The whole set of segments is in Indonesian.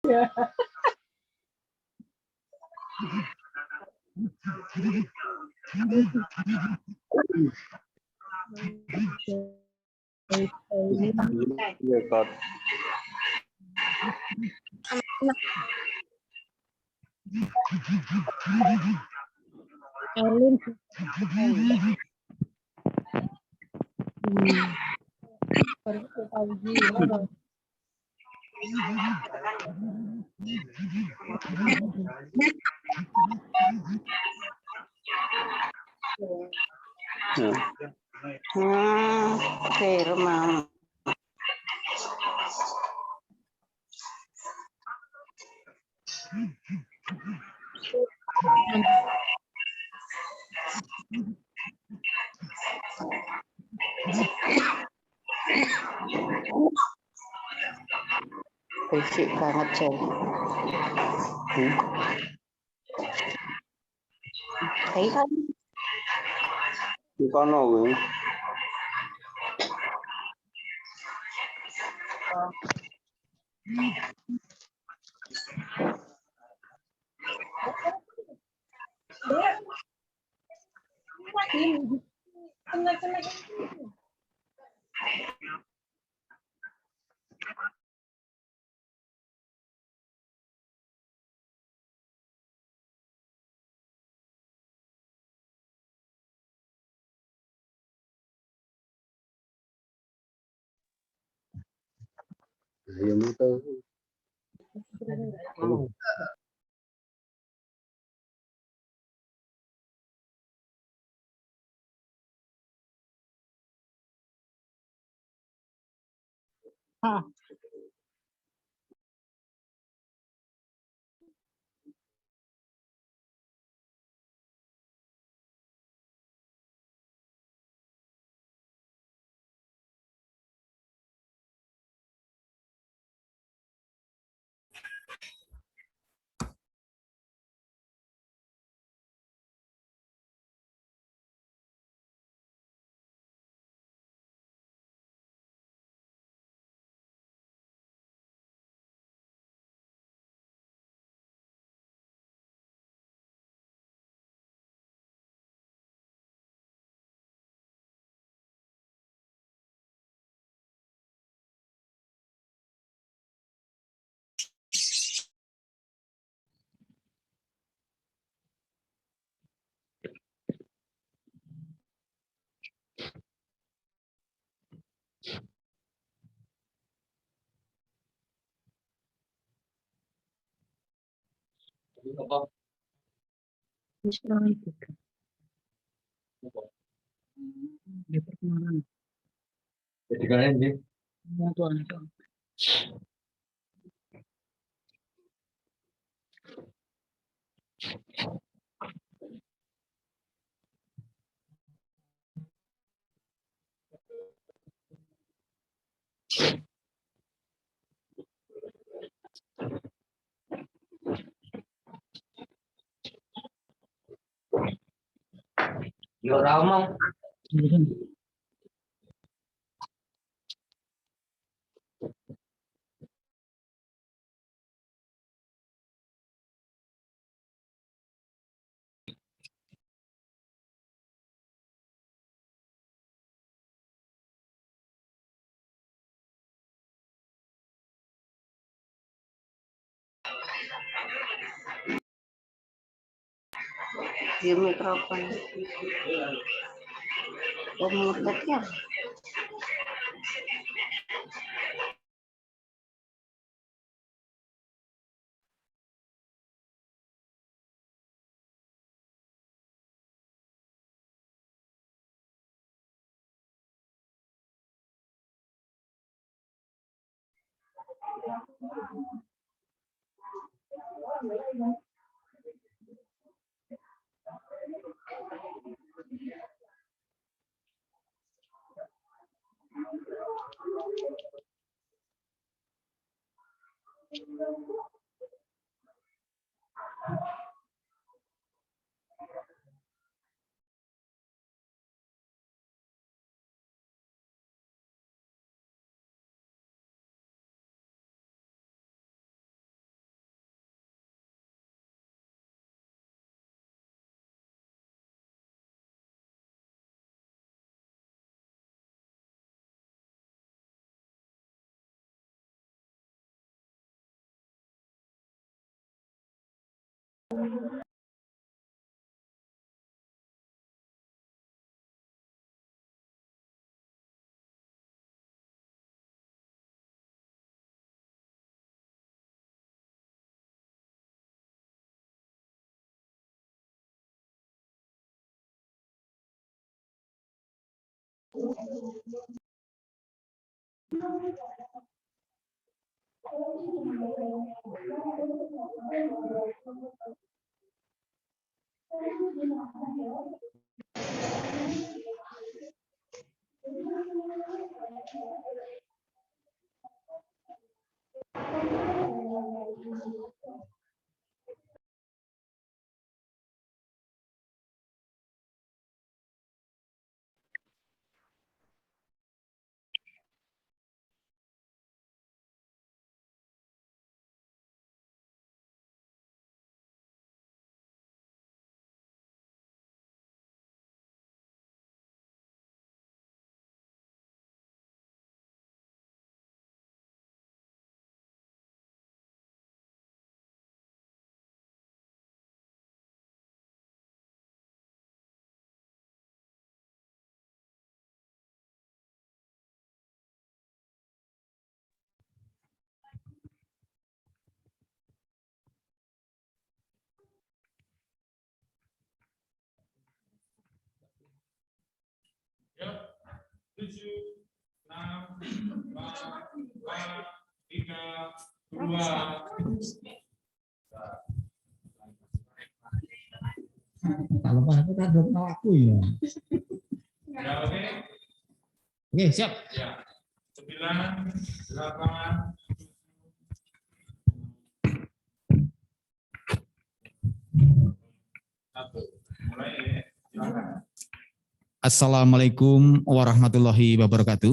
Ya. Iya, Kak. Erlin. Oke, rumah. Berisik banget, Cel. Kayak kan Di kono kuwi. Ya moto. Di perkenalan. Jadi kalian ini Ya Tuhan. yo ramah. di mikrofon. Mutetnya. Ya, 7, 6, 5, 4, 3, 2. Kalau Pak aku tak ada aku ya. Ya, oke. Oke, siap. Ya. 9, 8. Satu. Mulai ya. Silakan. Assalamualaikum warahmatullahi wabarakatuh.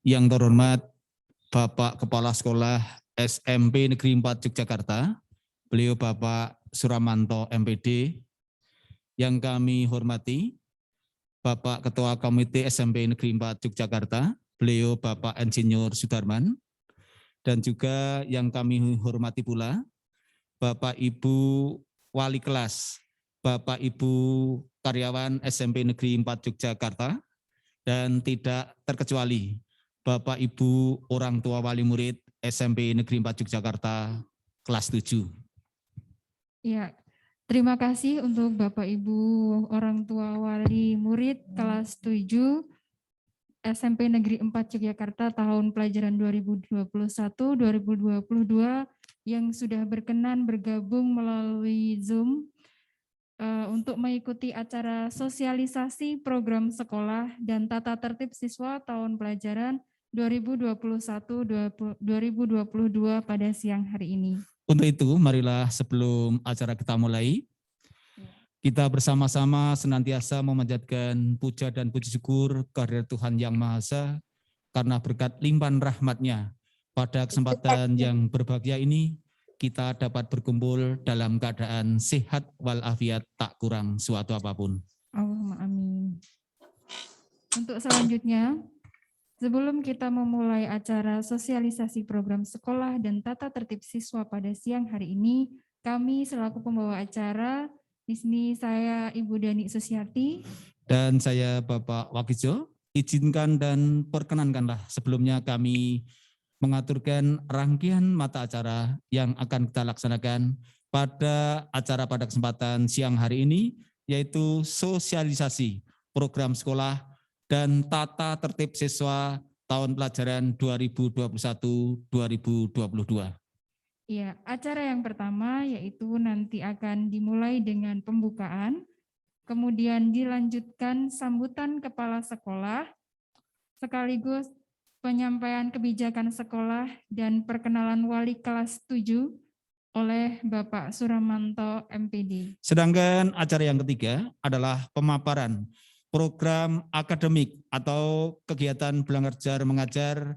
Yang terhormat Bapak Kepala Sekolah SMP Negeri 4 Yogyakarta, beliau Bapak Suramanto MPD. Yang kami hormati Bapak Ketua Komite SMP Negeri 4 Yogyakarta, beliau Bapak Insinyur Sudarman. Dan juga yang kami hormati pula Bapak Ibu Wali Kelas, Bapak Ibu karyawan SMP Negeri 4 Yogyakarta, dan tidak terkecuali Bapak Ibu orang tua wali murid SMP Negeri 4 Yogyakarta kelas 7. Ya, terima kasih untuk Bapak Ibu orang tua wali murid kelas 7 SMP Negeri 4 Yogyakarta tahun pelajaran 2021-2022 yang sudah berkenan bergabung melalui Zoom untuk mengikuti acara sosialisasi program sekolah dan tata tertib siswa tahun pelajaran 2021-2022 pada siang hari ini. Untuk itu, marilah sebelum acara kita mulai, kita bersama-sama senantiasa memanjatkan puja dan puji syukur kehadirat Tuhan Yang Maha Esa karena berkat limpahan rahmat-Nya pada kesempatan yang berbahagia ini kita dapat berkumpul dalam keadaan sehat walafiat tak kurang suatu apapun. Allahumma amin. Untuk selanjutnya, sebelum kita memulai acara sosialisasi program sekolah dan tata tertib siswa pada siang hari ini, kami selaku pembawa acara, di sini saya Ibu Dani Susiati. Dan saya Bapak Wakijo, izinkan dan perkenankanlah sebelumnya kami mengaturkan rangkaian mata acara yang akan kita laksanakan pada acara pada kesempatan siang hari ini, yaitu sosialisasi program sekolah dan tata tertib siswa tahun pelajaran 2021-2022. Ya, acara yang pertama yaitu nanti akan dimulai dengan pembukaan, kemudian dilanjutkan sambutan kepala sekolah, sekaligus penyampaian kebijakan sekolah dan perkenalan wali kelas 7 oleh Bapak Suramanto MPD. Sedangkan acara yang ketiga adalah pemaparan program akademik atau kegiatan belajar mengajar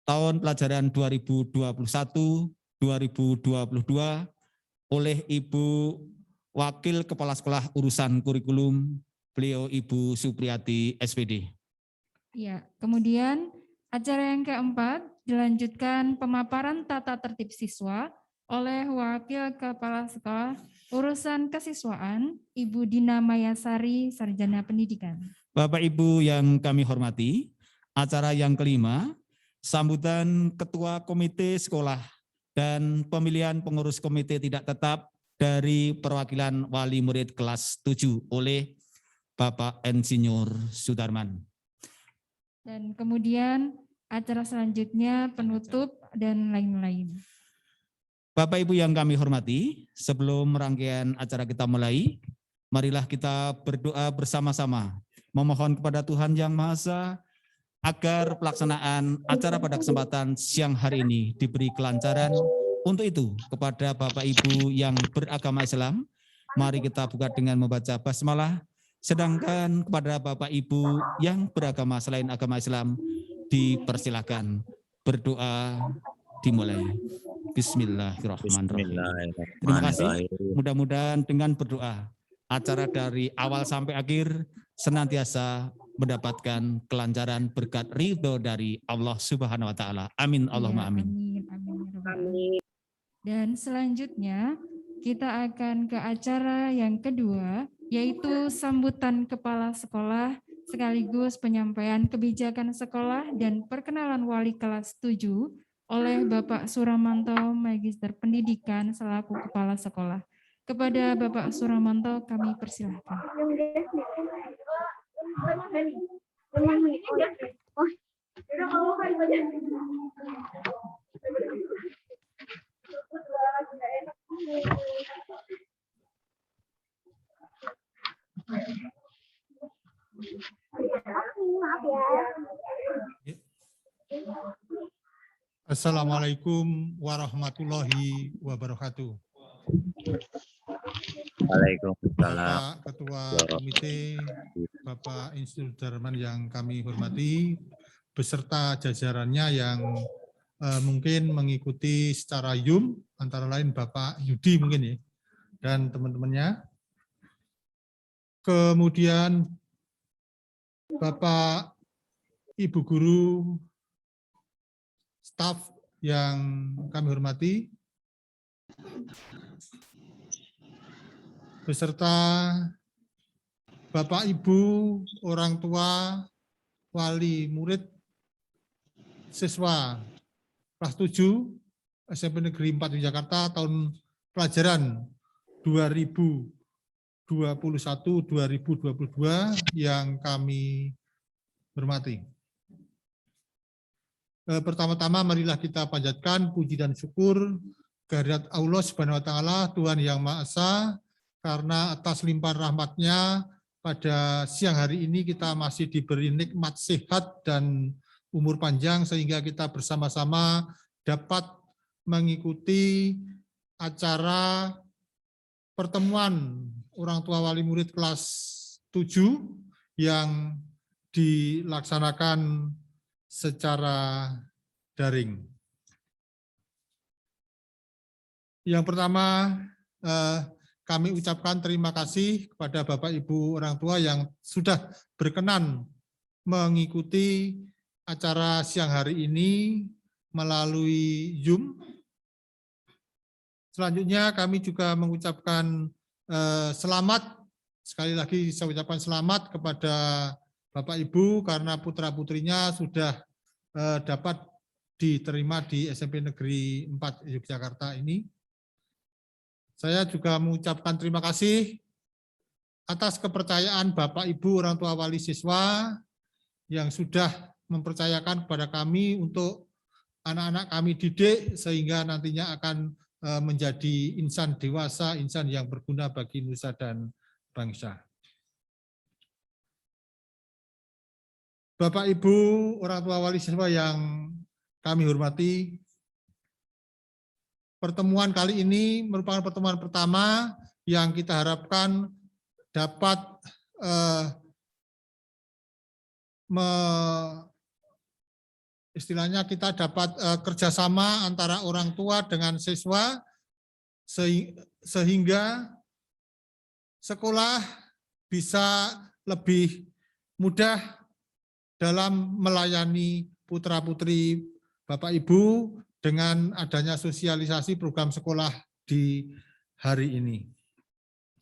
tahun pelajaran 2021-2022 oleh Ibu Wakil Kepala Sekolah Urusan Kurikulum, beliau Ibu Supriyati SPD. Ya, kemudian acara yang keempat dilanjutkan pemaparan tata tertib siswa oleh Wakil Kepala Sekolah Urusan Kesiswaan, Ibu Dina Mayasari, Sarjana Pendidikan. Bapak Ibu yang kami hormati, acara yang kelima, sambutan Ketua Komite Sekolah dan pemilihan pengurus komite tidak tetap dari perwakilan wali murid kelas 7 oleh Bapak Insinyur Sudarman. Dan kemudian acara selanjutnya penutup dan lain-lain. Bapak Ibu yang kami hormati, sebelum rangkaian acara kita mulai, marilah kita berdoa bersama-sama, memohon kepada Tuhan Yang Maha Esa agar pelaksanaan acara pada kesempatan siang hari ini diberi kelancaran. Untuk itu, kepada Bapak Ibu yang beragama Islam, mari kita buka dengan membaca basmalah, sedangkan kepada Bapak Ibu yang beragama selain agama Islam, dipersilakan berdoa dimulai. Bismillahirrahmanirrahim. Terima kasih. Mudah-mudahan dengan berdoa, acara dari awal sampai akhir senantiasa mendapatkan kelancaran berkat ridho dari Allah Subhanahu wa taala. Amin Allahumma amin. Amin. Dan selanjutnya kita akan ke acara yang kedua, yaitu sambutan kepala sekolah sekaligus penyampaian kebijakan sekolah dan perkenalan wali kelas 7 oleh Bapak Suramanto, Magister Pendidikan selaku kepala sekolah. Kepada Bapak Suramanto kami persilahkan. Assalamualaikum warahmatullahi wabarakatuh. Waalaikumsalam. Bapak Ketua Komite, Bapak Insinyur Sudarman yang kami hormati, beserta jajarannya yang mungkin mengikuti secara Zoom, antara lain Bapak Yudi mungkin ya, dan teman-temannya. Kemudian Bapak Ibu Guru, staf yang kami hormati, beserta Bapak Ibu, orang tua, wali murid, siswa kelas 7 SMP Negeri 4 Jakarta tahun pelajaran 2021-2022 yang kami hormati. Pertama-tama marilah kita panjatkan puji dan syukur kehadirat Allah Subhanahu wa taala, Tuhan Yang Maha Esa, karena atas limpahan rahmat-Nya pada siang hari ini kita masih diberi nikmat sehat dan umur panjang sehingga kita bersama-sama dapat mengikuti acara pertemuan orang tua wali murid kelas 7 yang dilaksanakan secara daring. Yang pertama, kami ucapkan terima kasih kepada Bapak Ibu orang tua yang sudah berkenan mengikuti acara siang hari ini melalui Zoom. Selanjutnya kami juga mengucapkan selamat, sekali lagi saya ucapkan selamat kepada Bapak Ibu karena putra-putrinya sudah dapat diterima di SMP Negeri 4 Yogyakarta ini. Saya juga mengucapkan terima kasih atas kepercayaan Bapak Ibu orang tua wali siswa yang sudah mempercayakan kepada kami untuk anak-anak kami didik sehingga nantinya akan menjadi insan dewasa, insan yang berguna bagi nusa dan bangsa. Bapak Ibu orang tua wali siswa yang kami hormati, pertemuan kali ini merupakan pertemuan pertama yang kita harapkan dapat istilahnya kita dapat kerjasama antara orang tua dengan siswa sehingga sekolah bisa lebih mudah dalam melayani putra-putri Bapak Ibu dengan adanya sosialisasi program sekolah di hari ini.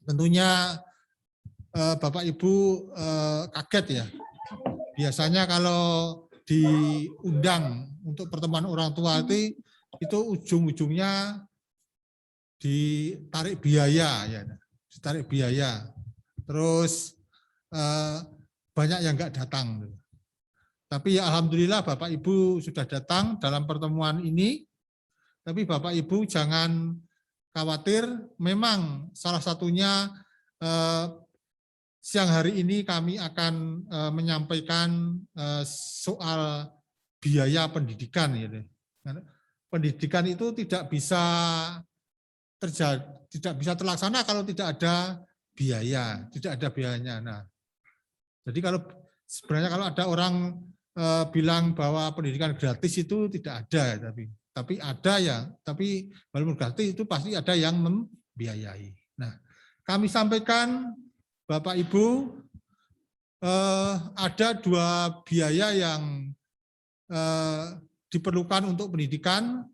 Tentunya Bapak Ibu kaget ya. Biasanya kalau diundang untuk pertemuan orang tua itu ujung-ujungnya ditarik biaya ya, ditarik biaya. Terus banyak yang nggak datang. Tapi ya alhamdulillah Bapak Ibu sudah datang dalam pertemuan ini. Tapi Bapak Ibu jangan khawatir, memang salah satunya siang hari ini kami akan menyampaikan soal biaya pendidikan. Pendidikan itu tidak bisa terlaksana kalau tidak ada biaya, tidak ada biayanya. Nah, jadi sebenarnya kalau ada orang bilang bahwa pendidikan gratis itu tidak ada, tapi ada ya, tapi walaupun gratis itu pasti ada yang membiayai. Nah, kami sampaikan Bapak Ibu ada dua biaya yang diperlukan untuk pendidikan.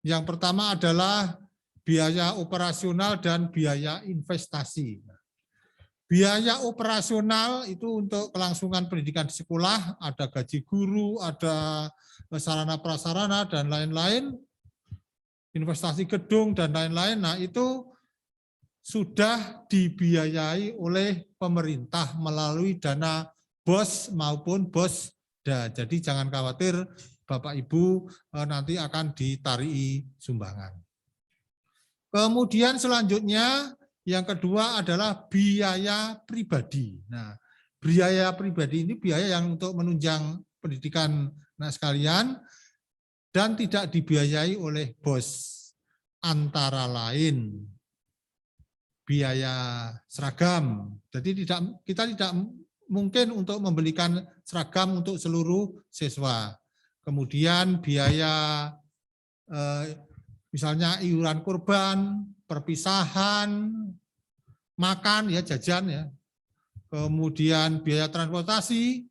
Yang pertama adalah biaya operasional dan biaya investasi. Biaya operasional itu untuk kelangsungan pendidikan di sekolah, ada gaji guru, ada sarana prasarana dan lain-lain, investasi gedung dan lain-lain. Nah, itu sudah dibiayai oleh pemerintah melalui dana BOS maupun BOSDA. Jadi jangan khawatir Bapak Ibu nanti akan ditarii sumbangan. Kemudian selanjutnya yang kedua adalah biaya pribadi. Nah, biaya pribadi ini biaya yang untuk menunjang pendidikan anak sekalian dan tidak dibiayai oleh BOS. Antara lain biaya seragam. Jadi kita tidak mungkin untuk membelikan seragam untuk seluruh siswa. Kemudian biaya misalnya iuran kurban, perpisahan, makan ya, jajan ya. Kemudian biaya transportasi.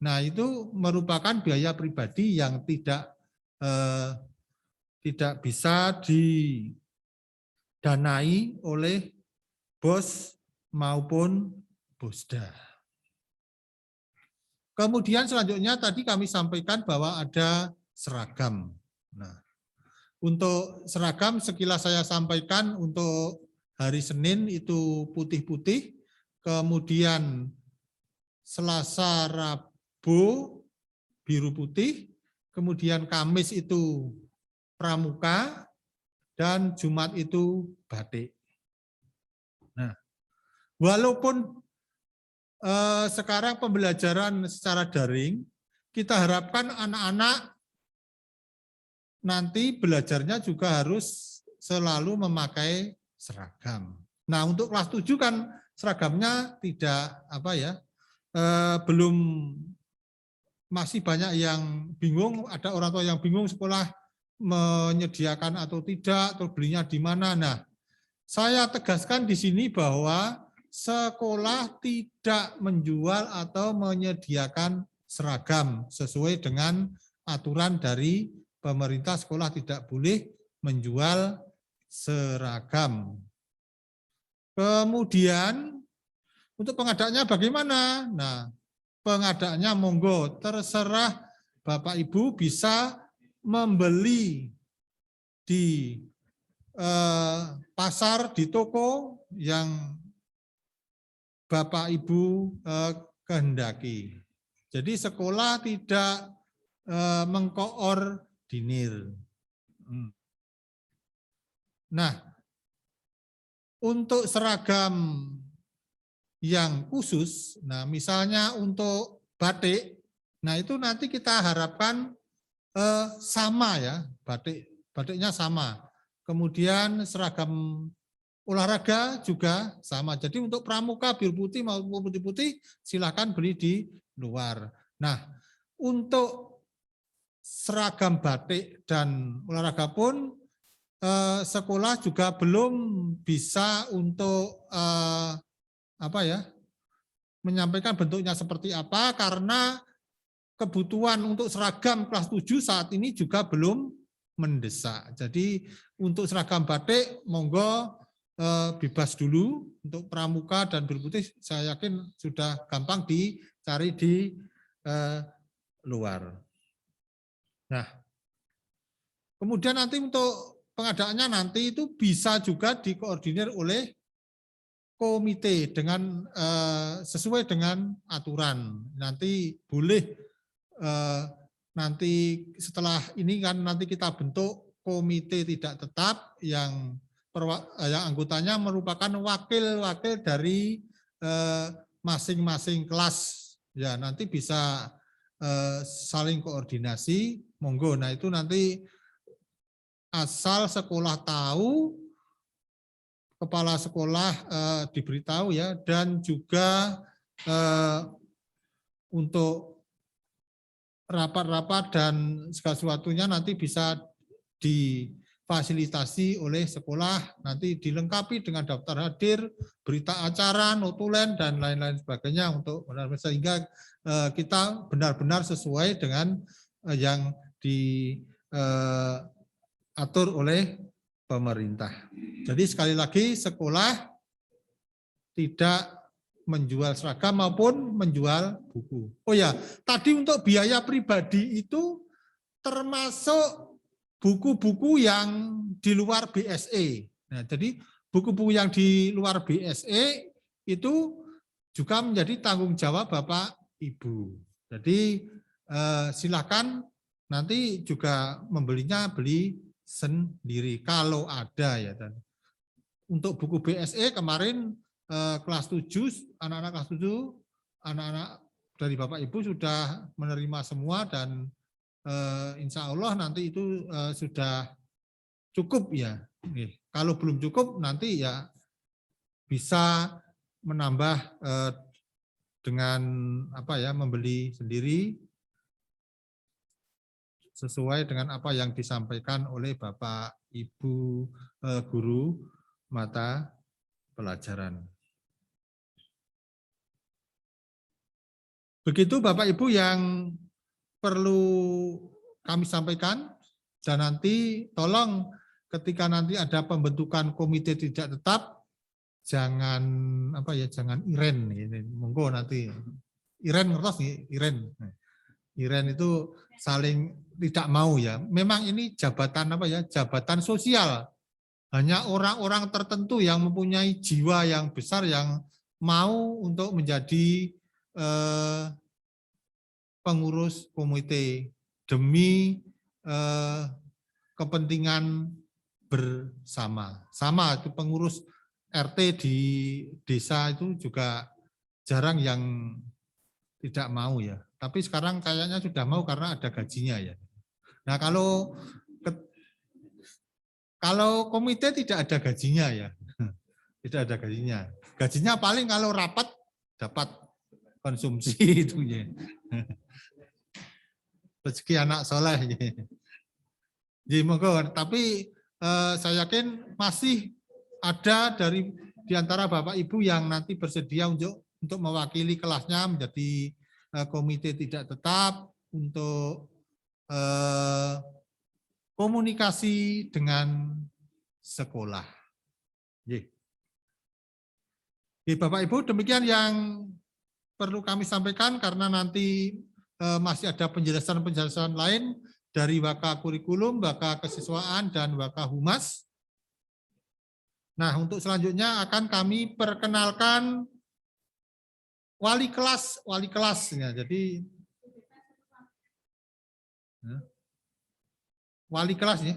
Nah, itu merupakan biaya pribadi yang tidak bisa didanai oleh BOS maupun BOSDA. Kemudian selanjutnya tadi kami sampaikan bahwa ada seragam. Nah, untuk seragam sekilas saya sampaikan untuk hari Senin itu putih-putih, kemudian Selasa, Rabu biru putih, kemudian Kamis itu pramuka, dan Jumat itu batik. Nah, walaupun sekarang pembelajaran secara daring, kita harapkan anak-anak nanti belajarnya juga harus selalu memakai seragam. Nah, untuk kelas 7 kan seragamnya tidak belum, masih banyak yang bingung, ada orang tua yang bingung sekolah menyediakan atau tidak, atau belinya di mana. Nah, saya tegaskan di sini bahwa sekolah tidak menjual atau menyediakan seragam sesuai dengan aturan dari pemerintah. Sekolah tidak boleh menjual seragam. Kemudian untuk pengadaannya bagaimana? Nah, pengadaannya monggo terserah Bapak Ibu bisa membeli di pasar, di toko yang Bapak Ibu kehendaki. Jadi sekolah tidak mengkoordinir. Nah, untuk seragam yang khusus, nah misalnya untuk batik, nah itu nanti kita harapkan sama ya, batiknya sama. Kemudian seragam olahraga juga sama. Jadi untuk pramuka biru putih maupun putih-putih silakan beli di luar. Nah, untuk seragam batik dan olahraga pun sekolah juga belum bisa untuk menyampaikan bentuknya seperti apa, karena kebutuhan untuk seragam kelas 7 saat ini juga belum mendesak. Jadi untuk seragam batik monggo bebas dulu. Untuk pramuka dan biru putih saya yakin sudah gampang dicari di luar. Nah, kemudian nanti untuk pengadaannya nanti itu bisa juga dikoordinir oleh komite dengan sesuai dengan aturan. Nanti boleh nanti setelah ini kan nanti kita bentuk komite tidak tetap yang anggotanya merupakan wakil-wakil dari masing-masing kelas. Ya, nanti bisa saling koordinasi, monggo. Nah, itu nanti asal sekolah tahu, kepala sekolah diberitahu ya, dan juga untuk rapat-rapat dan segala sesuatunya nanti bisa difasilitasi oleh sekolah, nanti dilengkapi dengan daftar hadir, berita acara, notulen, dan lain-lain sebagainya untuk benar-benar sehingga kita benar-benar sesuai dengan yang diatur oleh pemerintah. Jadi sekali lagi sekolah tidak menjual seragam maupun menjual buku. Oh ya, tadi untuk biaya pribadi itu termasuk buku-buku yang di luar BSE. Nah, jadi buku-buku yang di luar BSE itu juga menjadi tanggung jawab Bapak Ibu. Jadi silakan nanti juga membelinya beli sendiri kalau ada ya. Dan untuk buku BSE kemarin kelas 7, anak-anak kelas 7, anak-anak dari Bapak Ibu sudah menerima semua dan insya Allah nanti itu sudah cukup ya. Kalau belum cukup nanti ya bisa menambah dengan apa ya, membeli sendiri sesuai dengan apa yang disampaikan oleh Bapak Ibu guru mata pelajaran. Begitu Bapak Ibu yang perlu kami sampaikan, dan nanti tolong ketika nanti ada pembentukan komite tidak tetap, jangan apa ya, jangan iren ini, monggo nanti iren ngertos nih, iren itu saling tidak mau ya. Memang ini jabatan apa ya, jabatan sosial. Hanya orang-orang tertentu yang mempunyai jiwa yang besar yang mau untuk menjadi pengurus komite demi kepentingan bersama. Sama itu pengurus RT di desa itu juga jarang yang tidak mau ya. Tapi sekarang kayaknya sudah mau karena ada gajinya ya. Nah, kalau komite tidak ada gajinya ya. Tidak ada gajinya. Gajinya paling kalau rapat dapat konsumsi itu ya. Rezeki anak soleh. Jadi monggo, tapi saya yakin masih ada di antara Bapak Ibu yang nanti bersedia untuk mewakili kelasnya menjadi komite tidak tetap untuk komunikasi dengan sekolah. Bapak Ibu, demikian yang perlu kami sampaikan karena nanti masih ada penjelasan-penjelasan lain dari Waka Kurikulum, Waka Kesiswaan, dan Waka Humas. Nah, untuk selanjutnya akan kami perkenalkan wali kelas ya. Jadi wali kelas ya.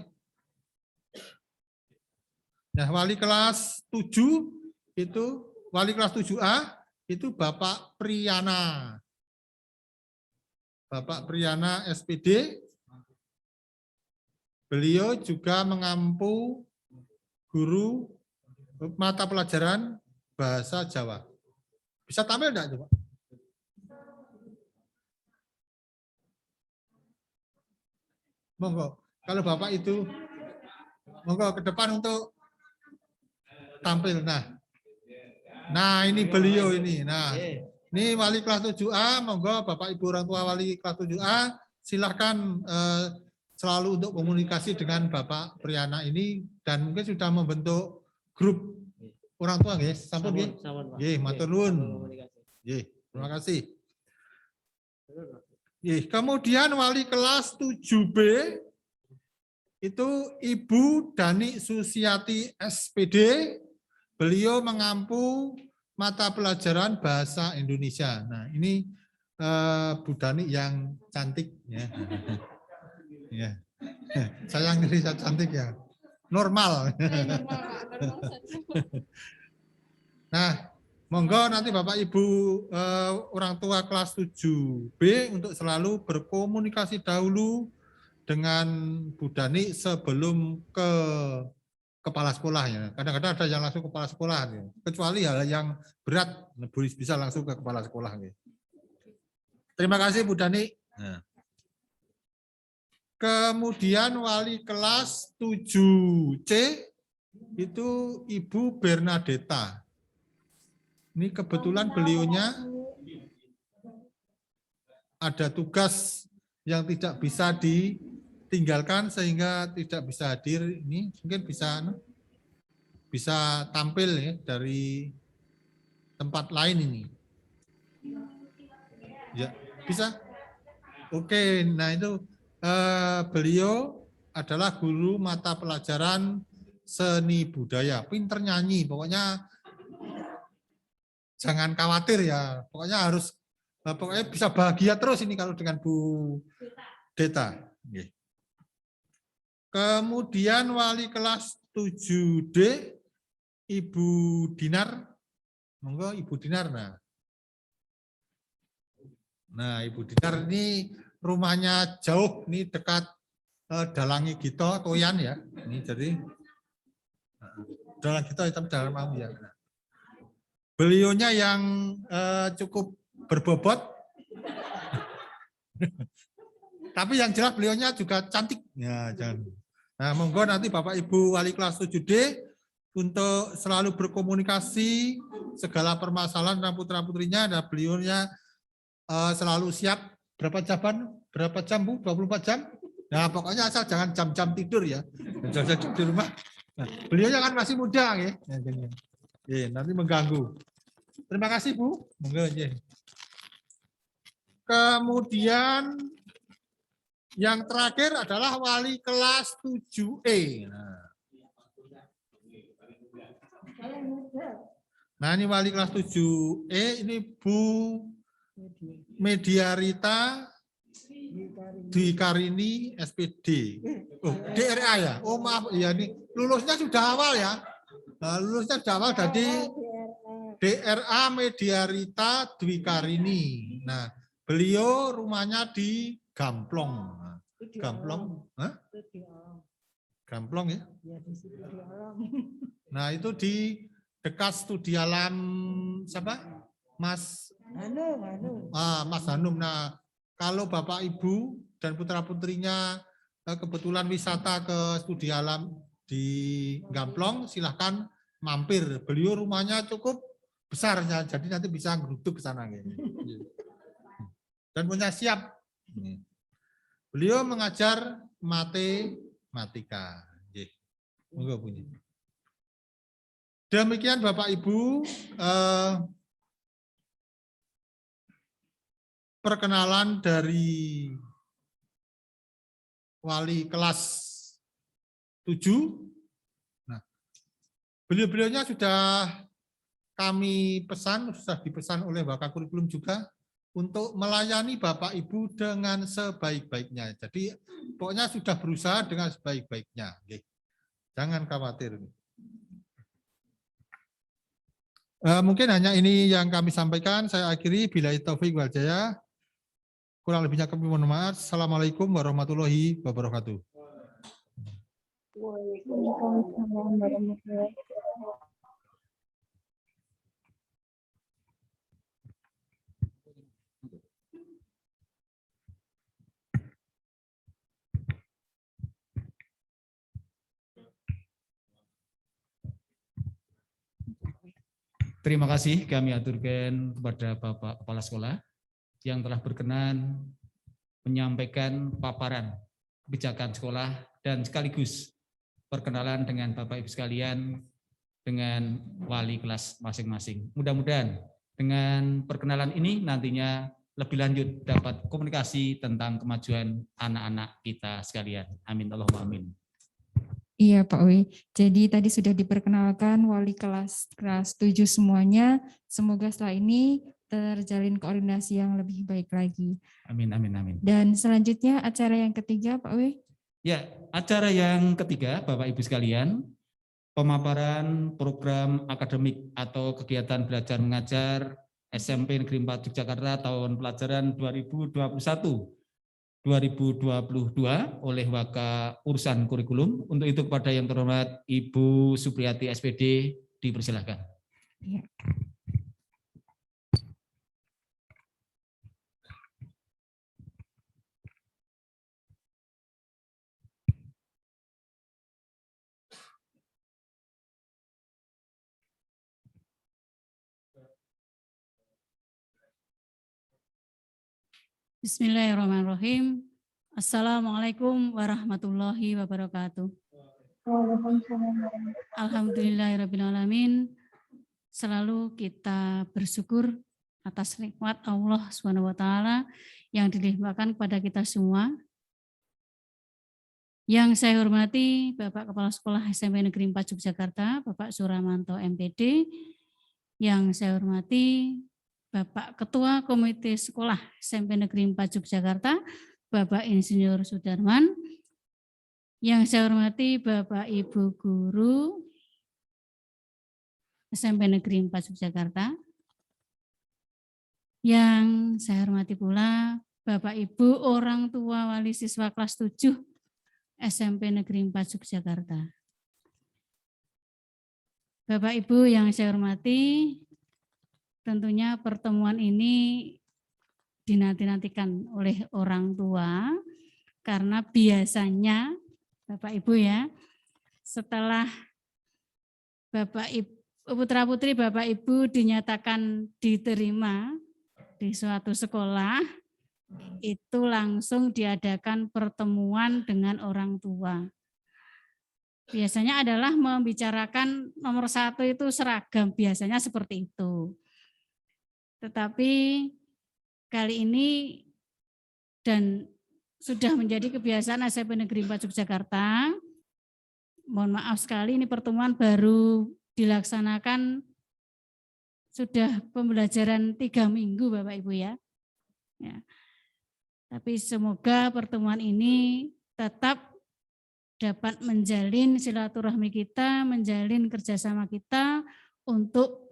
Nah, wali kelas 7 itu, wali kelas 7A itu Bapak Priyana. Bapak Priyana SPD. Beliau juga mengampu guru mata pelajaran bahasa Jawa. Bisa tampil enggak coba? Monggo, kalau Bapak itu monggo ke depan untuk tampil. Nah ini beliau ini. Nah, ini wali kelas 7A, monggo Bapak Ibu orang tua wali kelas 7A, silahkan selalu untuk komunikasi dengan Bapak Priyana ini, dan mungkin sudah membentuk grup orang tua, guys. Sampun nggih. Nggih, matur nuwun. Nggih, terima kasih. Kemudian wali kelas 7B itu Ibu Dani Susiati SPD. beliau mengampu mata pelajaran bahasa Indonesia. Nah, ini Bu Dani yang cantik ya. Ya. Saya ngeri saya cantik ya. Normal. Nah, monggo nanti Bapak Ibu orang tua kelas 7B untuk selalu berkomunikasi dahulu dengan Bu Dani sebelum ke kepala sekolah ya. Kadang-kadang ada yang langsung kepala sekolah ya. Kecuali hal yang berat bisa langsung ke kepala sekolah ya. Terima kasih Bu Dani. Nah. Kemudian wali kelas 7C itu Ibu Bernadetta. Ini kebetulan beliaunya ada tugas yang tidak bisa ditinggalkan sehingga tidak bisa hadir. Ini mungkin bisa tampil ya dari tempat lain ini. Ya, bisa. Oke, nah itu beliau adalah guru mata pelajaran seni budaya, pinter nyanyi, pokoknya jangan khawatir ya, pokoknya bisa bahagia terus ini kalau dengan Bu Deta. Kemudian wali kelas 7D Ibu Dinar, monggo Ibu Dinar. Nah Ibu Dinar ini rumahnya jauh, ini dekat Dalangi Gito, Toyan ya. Ini jadi Dalang Gito itu dalam mau ya. Beliaunya yang cukup berbobot, tapi yang jelas beliaunya juga cantik. Ya, jangan. Nah, monggo nanti Bapak Ibu wali kelas 7D untuk selalu berkomunikasi segala permasalahan dan putra-putrinya. Dan beliaunya selalu siap. Berapa jam Bu? 24 jam? Nah, pokoknya asal jangan jam-jam tidur ya. Jangan tidur di rumah. Nah, beliaunya kan masih muda ya. Nanti mengganggu. Terima kasih Bu. Monggo ya. Kemudian yang terakhir adalah wali kelas 7E. Nah, ini wali kelas 7E, ini Bu Mediarita Dwi Karini SPD. Oh, DRA ya. Oh, maaf ya, ini lulusnya sudah awal ya. Nah, lulusnya sudah awal jadi DRA Mediarita Dwi Karini. Nah, beliau rumahnya di Gamplong. Gamplong, hah? Gamplong ya? Nah itu di dekat studi alam siapa? Mas Hanum. Nah kalau Bapak Ibu dan putra putrinya kebetulan wisata ke studi alam di Gamplong, silahkan mampir. Beliau rumahnya cukup besarnya, jadi nanti bisa ngeruduk ke sana. Dan punya siap. Beliau mengajar matematika. Monggo bunyi. Demikian Bapak Ibu perkenalan dari wali kelas 7. Nah, beliau-beliaunya sudah kami pesan, sudah dipesan oleh Wakil Kurikulum juga untuk melayani Bapak Ibu dengan sebaik-baiknya. Jadi pokoknya sudah berusaha dengan sebaik-baiknya. Jangan khawatir. Mungkin hanya ini yang kami sampaikan. Saya akhiri. Billahi taufiq wal hidayah. Kurang lebihnya kami mohon maaf. Assalamualaikum warahmatullahi wabarakatuh. Waalaikumsalam warahmatullahi wabarakatuh. Terima kasih kami aturkan kepada Bapak Kepala Sekolah yang telah berkenan menyampaikan paparan kebijakan sekolah dan sekaligus perkenalan dengan Bapak Ibu sekalian dengan wali kelas masing-masing. Mudah-mudahan dengan perkenalan ini nantinya lebih lanjut dapat komunikasi tentang kemajuan anak-anak kita sekalian. Amin Allahumma amin. Iya Pak Wi. Jadi tadi sudah diperkenalkan wali kelas 7 semuanya. Semoga setelah ini terjalin koordinasi yang lebih baik lagi. Amin, amin, amin. Dan selanjutnya acara yang ketiga Pak Wi. Ya, acara yang ketiga Bapak Ibu sekalian, pemaparan program akademik atau kegiatan belajar mengajar SMP Negeri 4 Yogyakarta tahun pelajaran 2021-2022 oleh Waka Urusan Kurikulum. Untuk itu kepada yang terhormat Ibu Supriyati SPD dipersilakan. Ya. Bismillahirrahmanirrahim. Assalamualaikum warahmatullahi wabarakatuh. Waalaikumsalam warahmatullahi Alhamdulillahirrahmanirrahim. Selalu kita bersyukur atas nikmat Allah SWT yang dilimpahkan kepada kita semua. Yang saya hormati Bapak Kepala Sekolah SMP Negeri 4 Yogyakarta, Bapak Suramanto MPD. Yang saya hormati Bapak Ketua Komite Sekolah SMP Negeri 4 Yogyakarta, Bapak Insinyur Sudarman. Yang saya hormati Bapak Ibu Guru SMP Negeri 4 Yogyakarta. Yang saya hormati pula Bapak Ibu orang tua wali siswa kelas 7 SMP Negeri 4 Yogyakarta. Bapak Ibu yang saya hormati, tentunya pertemuan ini dinanti-nantikan oleh orang tua karena biasanya Bapak Ibu ya, setelah Bapak Ibu putra-putri Bapak Ibu dinyatakan diterima di suatu sekolah, itu langsung diadakan pertemuan dengan orang tua. Biasanya adalah membicarakan nomor 1 itu seragam, biasanya seperti itu. Tetapi kali ini dan sudah menjadi kebiasaan SMP Negeri 4 Yogyakarta, mohon maaf sekali ini pertemuan baru dilaksanakan sudah pembelajaran 3 minggu Bapak Ibu ya. Tapi semoga pertemuan ini tetap dapat menjalin silaturahmi kita, menjalin kerjasama kita untuk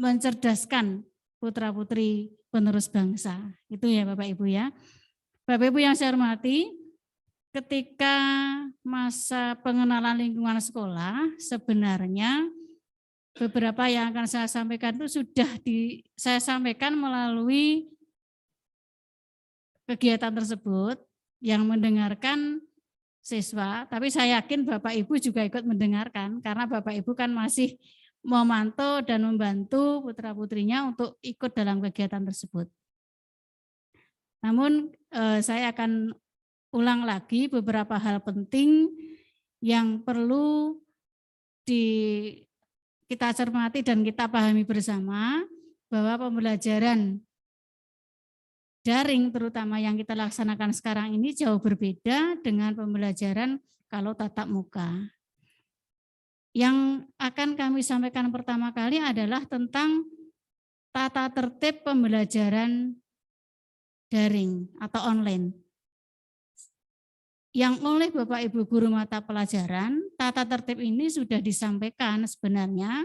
mencerdaskan putra-putri penerus bangsa. Itu ya Bapak Ibu ya. Bapak Ibu yang saya hormati, ketika masa pengenalan lingkungan sekolah, sebenarnya beberapa yang akan saya sampaikan itu sudah saya sampaikan melalui kegiatan tersebut yang mendengarkan siswa, tapi saya yakin Bapak Ibu juga ikut mendengarkan karena Bapak Ibu kan masih memantau dan membantu putra-putrinya untuk ikut dalam kegiatan tersebut. Namun saya akan ulang lagi beberapa hal penting yang perlu kita cermati dan kita pahami bersama bahwa pembelajaran daring terutama yang kita laksanakan sekarang ini jauh berbeda dengan pembelajaran kalau tatap muka. Yang akan kami sampaikan pertama kali adalah tentang tata tertib pembelajaran daring atau online. Yang oleh Bapak Ibu guru mata pelajaran, tata tertib ini sudah disampaikan sebenarnya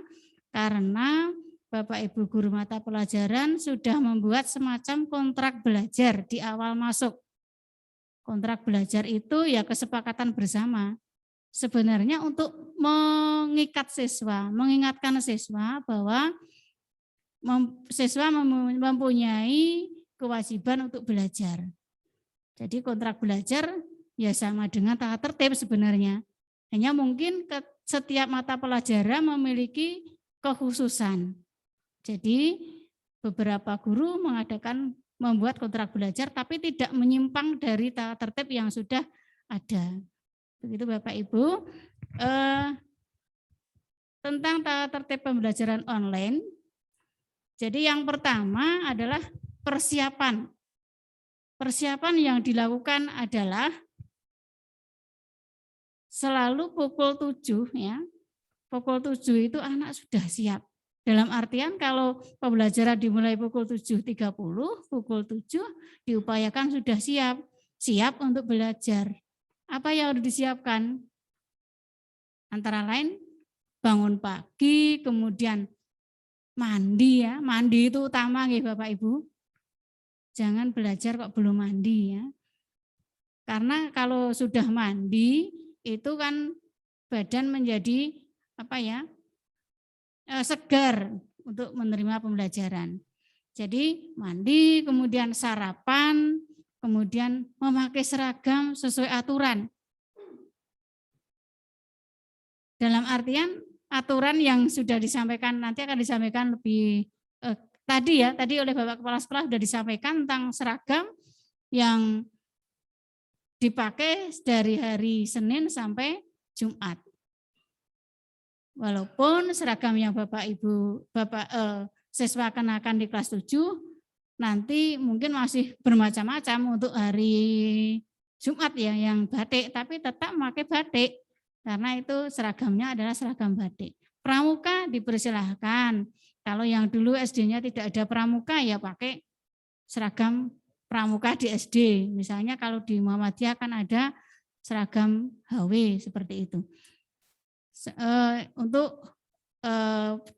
karena Bapak Ibu guru mata pelajaran sudah membuat semacam kontrak belajar di awal masuk. Kontrak belajar itu ya kesepakatan bersama. Sebenarnya untuk mengikat siswa, mengingatkan siswa bahwa siswa mempunyai kewajiban untuk belajar. Jadi kontrak belajar ya sama dengan tata tertib sebenarnya. Hanya mungkin setiap mata pelajaran memiliki kekhususan. Jadi beberapa guru membuat kontrak belajar tapi tidak menyimpang dari tata tertib yang sudah ada. Begitu Bapak Ibu. Tentang tata tertib pembelajaran online. Jadi yang pertama adalah persiapan. Persiapan yang dilakukan adalah selalu pukul 7 ya. Pukul 7 itu anak sudah siap. Dalam artian kalau pembelajaran dimulai pukul 7.30, pukul 7 diupayakan sudah siap untuk belajar. Apa yang harus disiapkan? Antara lain bangun pagi, kemudian mandi ya. Mandi itu utama ya Bapak Ibu. Jangan belajar kok belum mandi ya. Karena kalau sudah mandi itu kan badan menjadi segar untuk menerima pembelajaran. Jadi mandi, kemudian sarapan, kemudian memakai seragam sesuai aturan. Dalam artian aturan yang sudah disampaikan, nanti akan disampaikan lebih tadi oleh Bapak Kepala Sekolah sudah disampaikan tentang seragam yang dipakai dari hari Senin sampai Jumat. Walaupun seragam yang siswa kenakan di kelas 7 nanti mungkin masih bermacam-macam untuk hari Jumat ya yang batik, tapi tetap memakai batik karena itu seragamnya adalah seragam batik. Pramuka dipersilahkan. Kalau yang dulu SD-nya tidak ada pramuka ya pakai seragam pramuka di SD. Misalnya kalau di Muhammadiyah kan ada seragam HW seperti itu. Untuk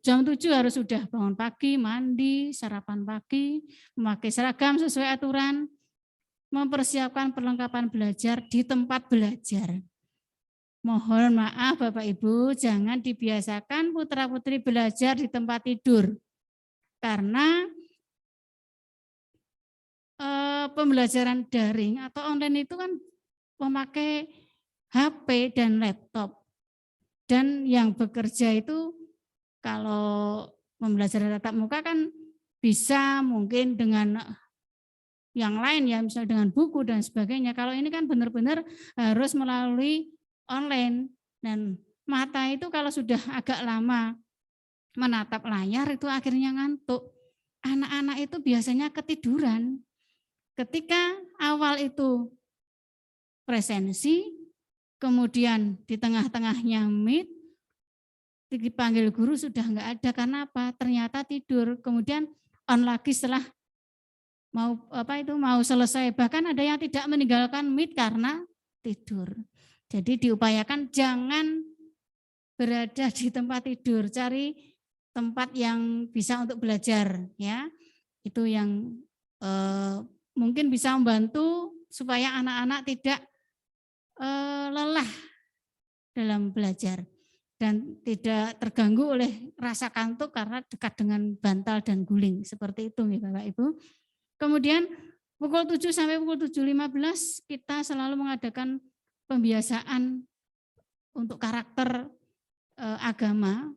jam 7 harus sudah bangun pagi, mandi, sarapan pagi, memakai seragam sesuai aturan, mempersiapkan perlengkapan belajar di tempat belajar. Mohon maaf Bapak Ibu, jangan dibiasakan putra-putri belajar di tempat tidur. Karena pembelajaran daring atau online itu kan memakai HP dan laptop. Dan yang bekerja itu kalau pembelajaran tatap muka kan bisa mungkin dengan yang lain ya, misalnya dengan buku dan sebagainya. Kalau ini kan benar-benar harus melalui online dan mata itu kalau sudah agak lama menatap layar itu akhirnya ngantuk. Anak-anak itu biasanya ketiduran. Ketika awal itu presensi, kemudian di tengah-tengahnya meet, dipanggil guru sudah enggak ada karena apa? Ternyata tidur. Kemudian on lagi setelah mau selesai. Bahkan ada yang tidak meninggalkan meet karena tidur. Jadi diupayakan jangan berada di tempat tidur, cari tempat yang bisa untuk belajar ya. Itu yang mungkin bisa membantu supaya anak-anak tidak lelah dalam belajar dan tidak terganggu oleh rasa kantuk karena dekat dengan bantal dan guling seperti itu ya Bapak Ibu. Kemudian pukul 7 sampai pukul 7.15 kita selalu mengadakan pembiasaan untuk karakter agama.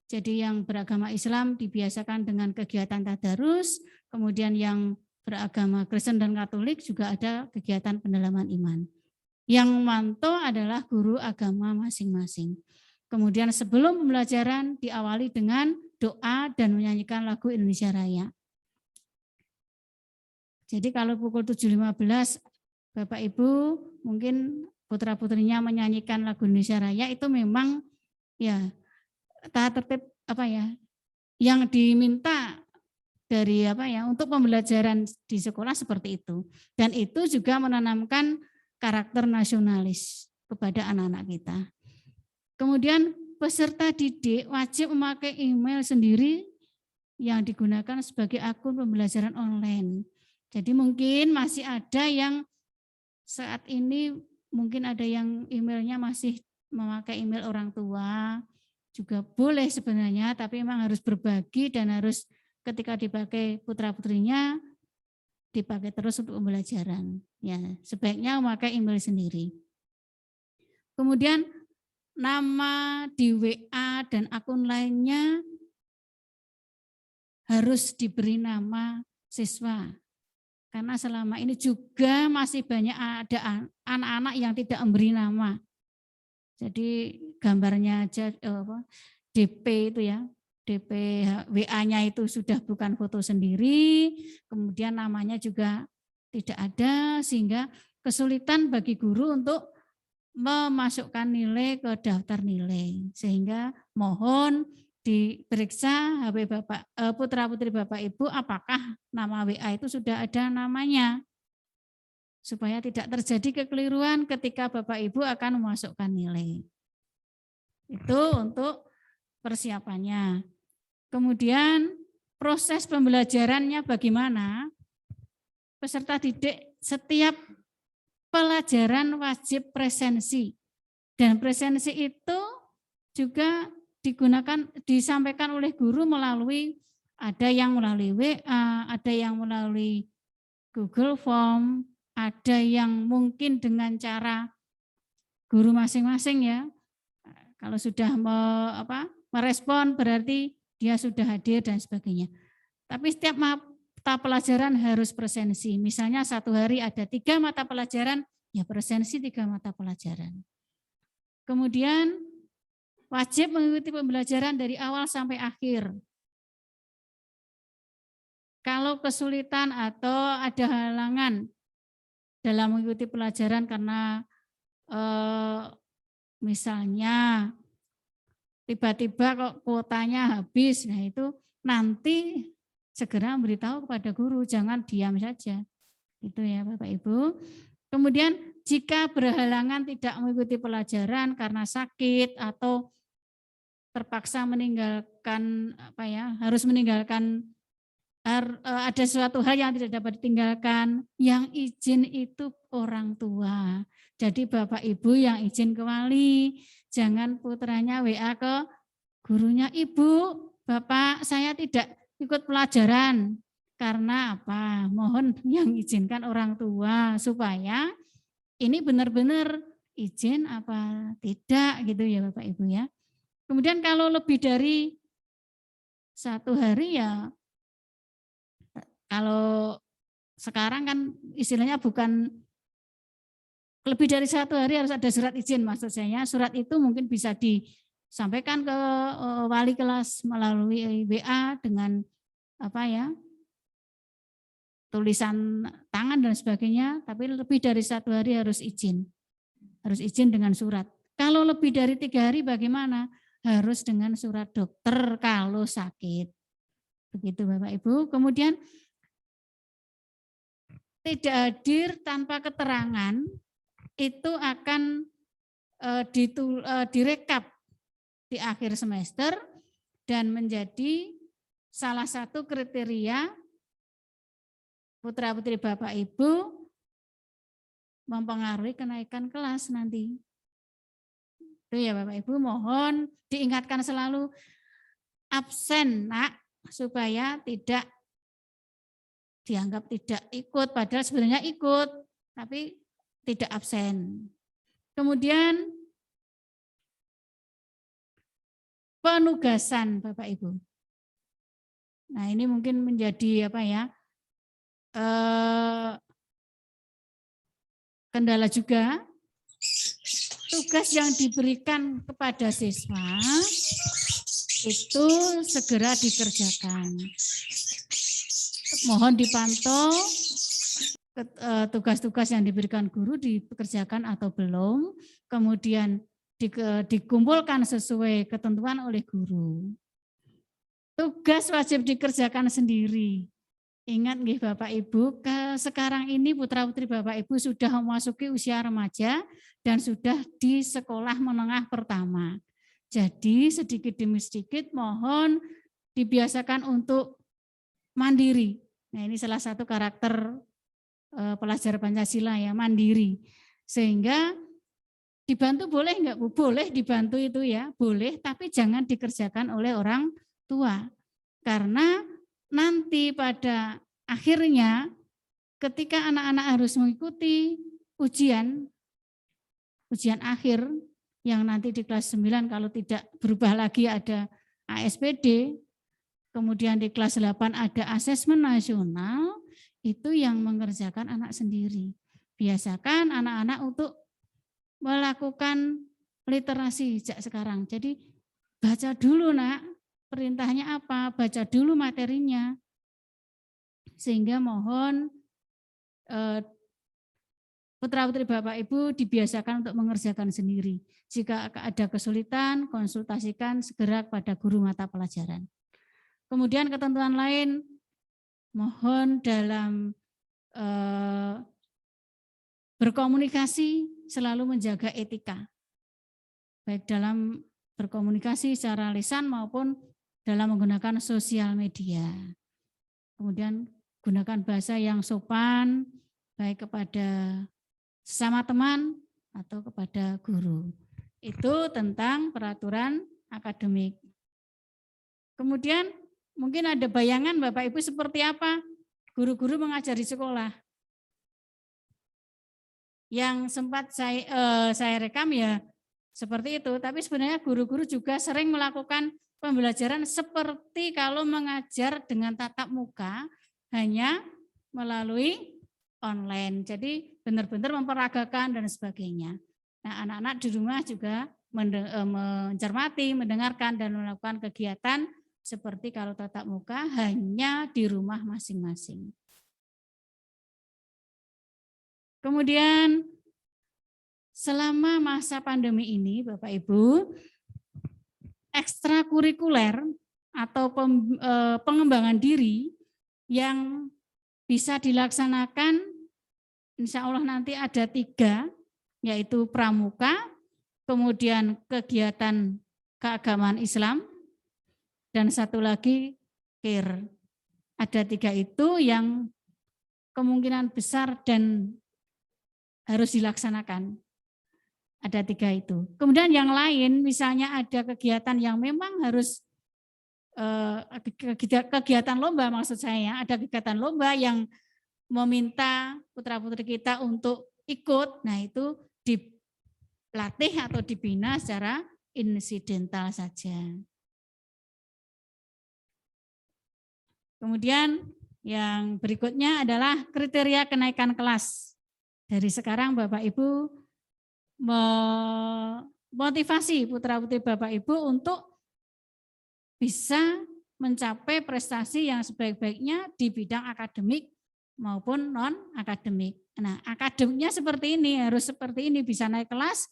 Jadi yang beragama Islam dibiasakan dengan kegiatan tadarus, kemudian yang beragama Kristen dan Katolik juga ada kegiatan pendalaman iman. Yang manto adalah guru agama masing-masing. Kemudian sebelum pembelajaran diawali dengan doa dan menyanyikan lagu Indonesia Raya. Jadi kalau pukul 7.15 Bapak Ibu mungkin putra-putrinya menyanyikan lagu Indonesia Raya itu memang ya tata tertib yang diminta dari untuk pembelajaran di sekolah seperti itu. Dan itu juga menanamkan karakter nasionalis kepada anak-anak kita. Kemudian peserta didik wajib memakai email sendiri yang digunakan sebagai akun pembelajaran online. Jadi mungkin masih ada yang saat ini mungkin ada yang emailnya masih memakai email orang tua, juga boleh sebenarnya, tapi memang harus berbagi dan harus ketika dipakai putra-putrinya dipakai terus untuk pembelajaran. Ya, sebaiknya memakai email sendiri. Kemudian nama di WA dan akun lainnya harus diberi nama siswa. Karena selama ini juga masih banyak ada anak-anak yang tidak memberi nama. Jadi gambarnya aja DP itu ya. DP WA-nya itu sudah bukan foto sendiri, kemudian namanya juga tidak ada, sehingga kesulitan bagi guru untuk memasukkan nilai ke daftar nilai. Sehingga mohon diperiksa HP Bapak putra-putri Bapak Ibu apakah nama WA itu sudah ada namanya. Supaya tidak terjadi kekeliruan ketika Bapak Ibu akan memasukkan nilai. Itu untuk persiapannya. Kemudian proses pembelajarannya bagaimana? Peserta didik setiap pelajaran wajib presensi. Dan presensi itu juga disampaikan oleh guru melalui, ada yang melalui WA, ada yang melalui Google Form, ada yang mungkin dengan cara guru masing-masing ya. Kalau sudah merespon berarti dia sudah hadir dan sebagainya. Tapi setiap mata pelajaran harus presensi. Misalnya satu hari ada 3 mata pelajaran, ya presensi 3 mata pelajaran. Kemudian wajib mengikuti pembelajaran dari awal sampai akhir. Kalau kesulitan atau ada halangan dalam mengikuti pelajaran karena misalnya tiba-tiba kok kuotanya habis, nah itu nanti segera memberitahu kepada guru, jangan diam saja. Itu ya Bapak Ibu. Kemudian jika berhalangan tidak mengikuti pelajaran karena sakit atau terpaksa meninggalkan harus meninggalkan, ada suatu hal yang tidak dapat ditinggalkan, yang izin itu orang tua. Jadi Bapak Ibu yang izin ke wali, jangan putranya WA ke gurunya, Ibu, Bapak saya tidak ikut pelajaran. Karena apa? Mohon yang izinkan orang tua supaya ini benar-benar izin apa tidak gitu ya Bapak Ibu ya. Kemudian kalau lebih dari 1 hari ya, kalau sekarang kan istilahnya bukan lebih dari 1 hari harus ada surat izin, maksud saya. Surat itu mungkin bisa disampaikan ke wali kelas melalui WA dengan tulisan tangan dan sebagainya, tapi lebih dari 1 hari harus izin dengan surat. Kalau lebih dari 3 hari bagaimana? Harus dengan surat dokter kalau sakit. Begitu Bapak Ibu. Kemudian tidak hadir tanpa keterangan itu akan direkap di akhir semester dan menjadi salah satu kriteria putra-putri Bapak Ibu mempengaruhi kenaikan kelas nanti. Itu ya Bapak Ibu, mohon diingatkan selalu absen Nak, supaya tidak dianggap tidak ikut, padahal sebenarnya ikut, tapi tidak absen. Kemudian penugasan Bapak Ibu. Nah ini mungkin menjadi kendala juga. Tugas yang diberikan kepada siswa itu segera dikerjakan. Mohon dipantau tugas-tugas yang diberikan guru dikerjakan atau belum, kemudian dikumpulkan sesuai ketentuan oleh guru. Tugas wajib dikerjakan sendiri. Ingat nggih Bapak Ibu, sekarang ini putra-putri Bapak Ibu sudah memasuki usia remaja dan sudah di sekolah menengah pertama. Jadi sedikit demi sedikit mohon dibiasakan untuk mandiri. Nah ini salah satu karakter pelajar Pancasila ya, mandiri. Sehingga dibantu boleh enggak Bu? Boleh dibantu itu ya, boleh, tapi jangan dikerjakan oleh orang tua. Karena nanti pada akhirnya ketika anak-anak harus mengikuti ujian akhir yang nanti di kelas 9 kalau tidak berubah lagi ada ASPD, kemudian di kelas 8 ada asesmen nasional, itu yang mengerjakan anak sendiri. Biasakan anak-anak untuk melakukan literasi sejak sekarang. Jadi baca dulu Nak, perintahnya apa, baca dulu materinya. Sehingga mohon putra-putri Bapak Ibu dibiasakan untuk mengerjakan sendiri. Jika ada kesulitan, konsultasikan segera kepada guru mata pelajaran. Kemudian ketentuan lain, mohon dalam berkomunikasi selalu menjaga etika, baik dalam berkomunikasi secara lisan maupun dalam menggunakan sosial media. Kemudian gunakan bahasa yang sopan, baik kepada sesama teman atau kepada guru. Itu tentang peraturan akademik. Kemudian mungkin ada bayangan Bapak Ibu seperti apa guru-guru mengajar di sekolah. Yang sempat saya rekam ya seperti itu, tapi sebenarnya guru-guru juga sering melakukan pembelajaran seperti kalau mengajar dengan tatap muka hanya melalui online. Jadi benar-benar memperagakan dan sebagainya. Nah, anak-anak di rumah juga mencermati, mendengarkan dan melakukan kegiatan seperti kalau tatap muka hanya di rumah masing-masing. Kemudian selama masa pandemi ini Bapak Ibu, ekstrakurikuler atau pengembangan diri yang bisa dilaksanakan insya Allah nanti ada 3, yaitu pramuka, kemudian kegiatan keagamaan Islam, dan satu lagi KIR. Ada 3 itu yang kemungkinan besar dan harus dilaksanakan. Ada 3 itu. Kemudian yang lain misalnya ada kegiatan yang memang harus kegiatan lomba maksud saya, ada kegiatan lomba yang meminta putra-putri kita untuk ikut, nah itu dilatih atau dibina secara insidental saja. Kemudian yang berikutnya adalah kriteria kenaikan kelas. Dari sekarang Bapak Ibu memotivasi putra-putri Bapak Ibu untuk bisa mencapai prestasi yang sebaik-baiknya di bidang akademik maupun non-akademik. Nah, akademiknya seperti ini, harus seperti ini, bisa naik kelas.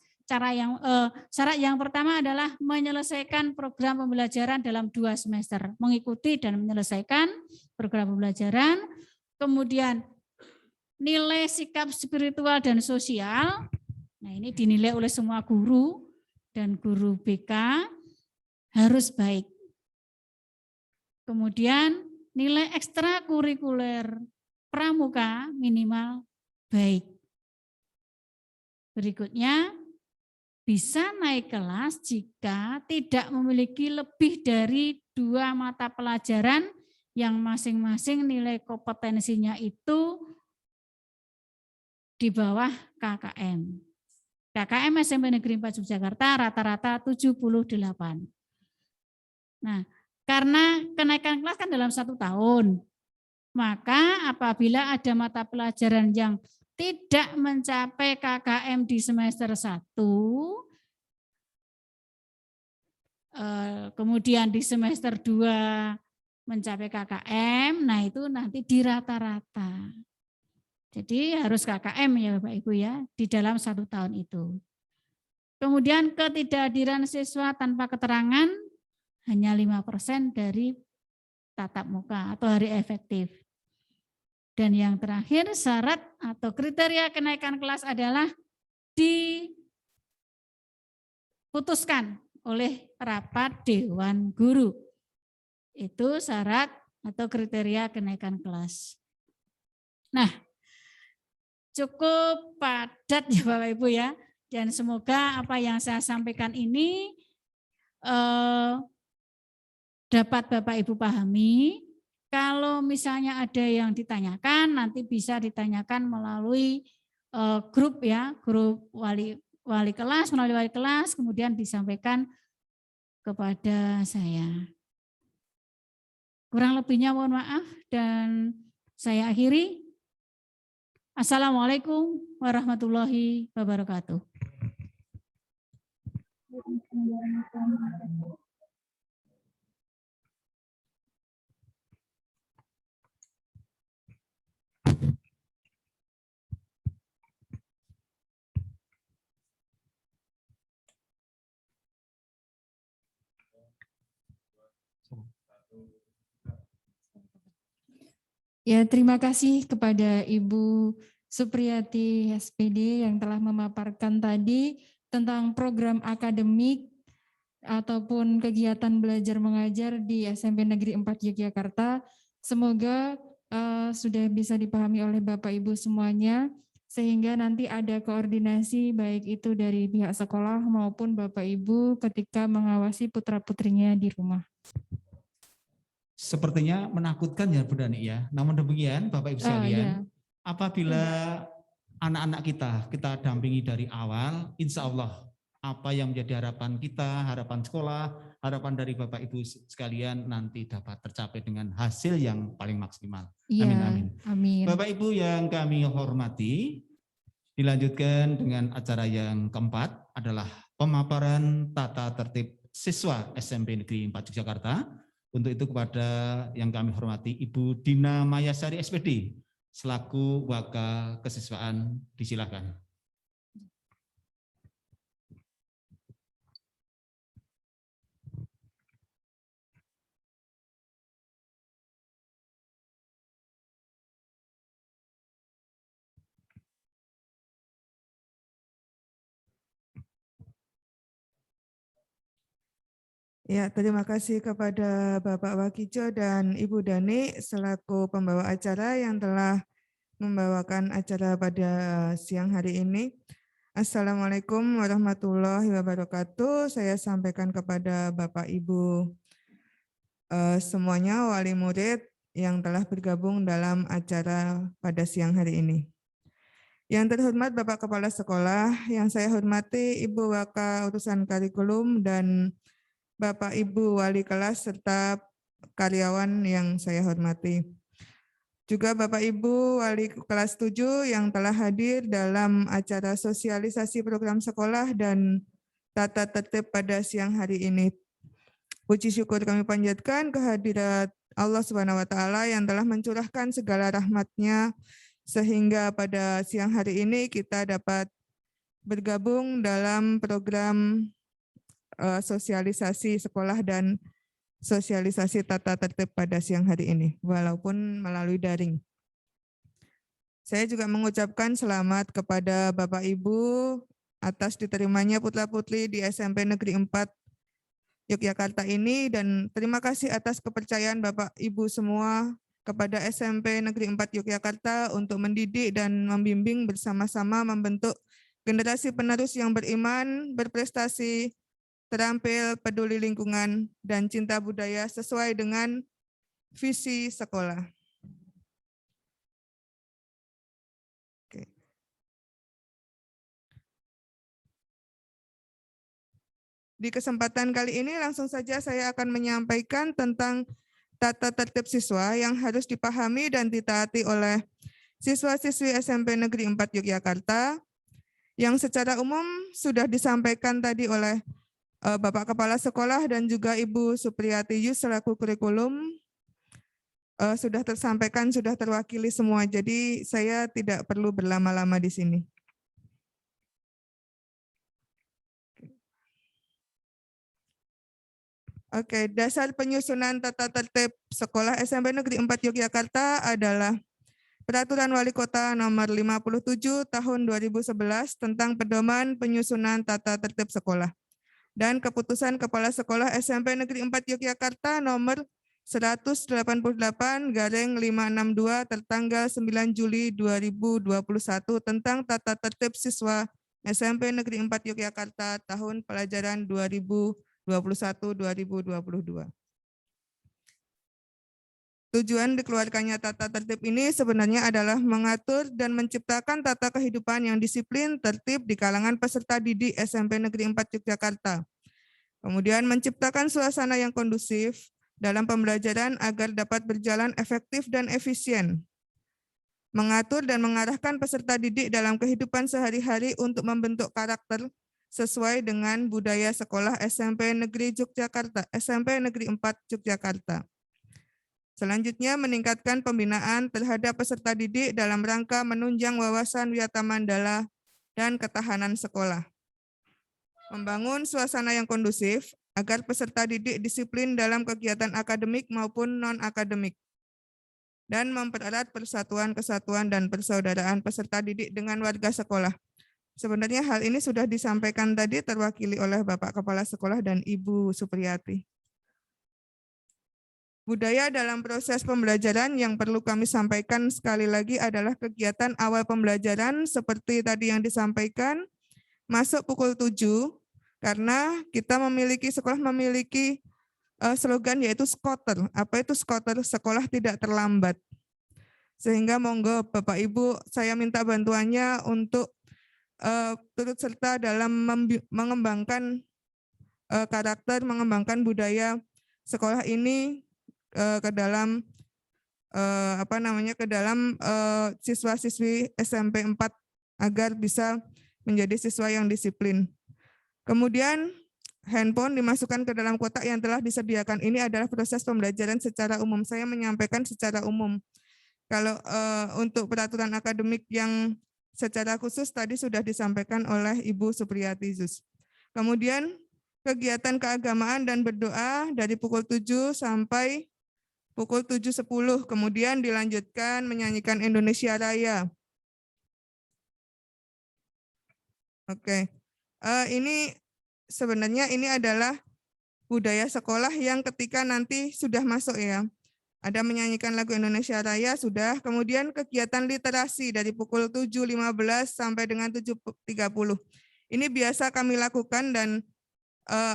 Syarat yang pertama adalah menyelesaikan program pembelajaran dalam 2 semester, mengikuti dan menyelesaikan program pembelajaran. Kemudian nilai sikap spiritual dan sosial, nah ini dinilai oleh semua guru dan guru BK harus baik. Kemudian nilai ekstrakurikuler pramuka minimal baik. Berikutnya, bisa naik kelas jika tidak memiliki lebih dari 2 mata pelajaran yang masing-masing nilai kompetensinya itu di bawah KKM. KKM SMP Negeri 4 Yogyakarta rata-rata 78. Nah, karena kenaikan kelas kan dalam 1 tahun, maka apabila ada mata pelajaran yang tidak mencapai KKM di semester 1, kemudian di semester 2 mencapai KKM, nah itu nanti di rata-rata. Jadi harus KKM ya Bapak Ibu ya, di dalam 1 tahun itu. Kemudian ketidakhadiran siswa tanpa keterangan hanya 5% dari tatap muka atau hari efektif. Dan yang terakhir syarat atau kriteria kenaikan kelas adalah diputuskan oleh rapat Dewan Guru. Itu syarat atau kriteria kenaikan kelas. Nah, cukup padat ya Bapak Ibu ya. Dan semoga apa yang saya sampaikan ini dapat Bapak Ibu pahami. Kalau misalnya ada yang ditanyakan, nanti bisa ditanyakan melalui grup ya, grup wali kelas, melalui wali kelas, kemudian disampaikan kepada saya. Kurang lebihnya mohon maaf dan saya akhiri. Assalamualaikum warahmatullahi wabarakatuh. Ya, terima kasih kepada Ibu Supriyati SPD yang telah memaparkan tadi tentang program akademik ataupun kegiatan belajar mengajar di SMP Negeri 4 Yogyakarta. Semoga sudah bisa dipahami oleh Bapak Ibu semuanya, sehingga nanti ada koordinasi baik itu dari pihak sekolah maupun Bapak Ibu ketika mengawasi putra-putrinya di rumah. Sepertinya menakutkan ya Bu Dani ya. Namun demikian Bapak Ibu sekalian, apabila anak-anak kita dampingi dari awal, insya Allah apa yang menjadi harapan kita, harapan sekolah, harapan dari Bapak Ibu sekalian nanti dapat tercapai dengan hasil yang paling maksimal. Amin, amin. Amin. Bapak Ibu yang kami hormati, dilanjutkan dengan acara yang keempat adalah pemaparan tata tertib siswa SMP Negeri 4 Yogyakarta. Untuk itu kepada yang kami hormati Ibu Dina Mayasari SPD selaku Waka Kesiswaan, disilakan. Ya, terima kasih kepada Bapak Wakijo dan Ibu Dani selaku pembawa acara yang telah membawakan acara pada siang hari ini. Assalamualaikum warahmatullahi wabarakatuh. Saya sampaikan kepada Bapak Ibu semuanya, wali murid yang telah bergabung dalam acara pada siang hari ini. Yang terhormat Bapak Kepala Sekolah, yang saya hormati Ibu Waka Urusan Kurikulum dan Bapak Ibu wali kelas serta karyawan yang saya hormati. Juga Bapak Ibu wali kelas 7 yang telah hadir dalam acara sosialisasi program sekolah dan tata tertib pada siang hari ini. Puji syukur kami panjatkan kehadirat Allah Subhanahu wa taala yang telah mencurahkan segala rahmat-Nya sehingga pada siang hari ini kita dapat bergabung dalam program sosialisasi sekolah dan sosialisasi tata tertib pada siang hari ini, walaupun melalui daring. Saya juga mengucapkan selamat kepada Bapak Ibu atas diterimanya putra-putri di SMP Negeri 4 Yogyakarta ini, dan terima kasih atas kepercayaan Bapak Ibu semua kepada SMP Negeri 4 Yogyakarta untuk mendidik dan membimbing bersama-sama membentuk generasi penerus yang beriman, berprestasi, terampil, peduli lingkungan, dan cinta budaya sesuai dengan visi sekolah. Oke. Di kesempatan kali ini langsung saja saya akan menyampaikan tentang tata tertib siswa yang harus dipahami dan ditaati oleh siswa-siswi SMP Negeri 4 Yogyakarta, yang secara umum sudah disampaikan tadi oleh Bapak Kepala Sekolah dan juga Ibu Supriyati Yus selaku kurikulum, sudah tersampaikan, sudah terwakili semua. Jadi saya tidak perlu berlama-lama di sini. Oke, dasar penyusunan tata tertib sekolah SMP Negeri 4 Yogyakarta adalah Peraturan Wali Kota Nomor 57 Tahun 2011 tentang Pedoman Penyusunan Tata Tertib Sekolah, dan Keputusan Kepala Sekolah SMP Negeri 4 Yogyakarta Nomor 188/562 tertanggal 9 Juli 2021 tentang Tata Tertib Siswa SMP Negeri 4 Yogyakarta tahun pelajaran 2021-2022. Tujuan dikeluarkannya tata tertib ini sebenarnya adalah mengatur dan menciptakan tata kehidupan yang disiplin, tertib di kalangan peserta didik SMP Negeri 4 Yogyakarta. Kemudian menciptakan suasana yang kondusif dalam pembelajaran agar dapat berjalan efektif dan efisien. Mengatur dan mengarahkan peserta didik dalam kehidupan sehari-hari untuk membentuk karakter sesuai dengan budaya sekolah SMP Negeri Yogyakarta, SMP Negeri 4 Yogyakarta. Selanjutnya, meningkatkan pembinaan terhadap peserta didik dalam rangka menunjang wawasan wiyata mandala dan ketahanan sekolah. Membangun suasana yang kondusif agar peserta didik disiplin dalam kegiatan akademik maupun non-akademik. dan mempererat persatuan, kesatuan, dan persaudaraan peserta didik dengan warga sekolah. Sebenarnya hal ini sudah disampaikan tadi terwakili oleh Bapak Kepala Sekolah dan Ibu Supriyati. Budaya dalam proses pembelajaran yang perlu kami sampaikan sekali lagi adalah kegiatan awal pembelajaran seperti tadi yang disampaikan, masuk pukul 7, karena kita sekolah memiliki slogan yaitu skoter. Apa itu skoter? Sekolah tidak terlambat. Sehingga monggo Bapak Ibu, saya minta bantuannya untuk turut serta dalam mengembangkan karakter, mengembangkan budaya sekolah ini ke dalam siswa-siswi SMP 4 agar bisa menjadi siswa yang disiplin. Kemudian handphone dimasukkan ke dalam kotak yang telah disediakan. Ini adalah proses pembelajaran secara umum. Saya menyampaikan secara umum. Kalau untuk peraturan akademik yang secara khusus tadi sudah disampaikan oleh Ibu Supriyati Zus. Kemudian kegiatan keagamaan dan berdoa dari pukul 7 sampai pukul 7.10. Kemudian dilanjutkan menyanyikan Indonesia Raya. Oke, ini sebenarnya ini adalah budaya sekolah yang ketika nanti sudah masuk ya. Ada menyanyikan lagu Indonesia Raya sudah, kemudian kegiatan literasi dari pukul 7.15 sampai dengan 7.30. Ini biasa kami lakukan dan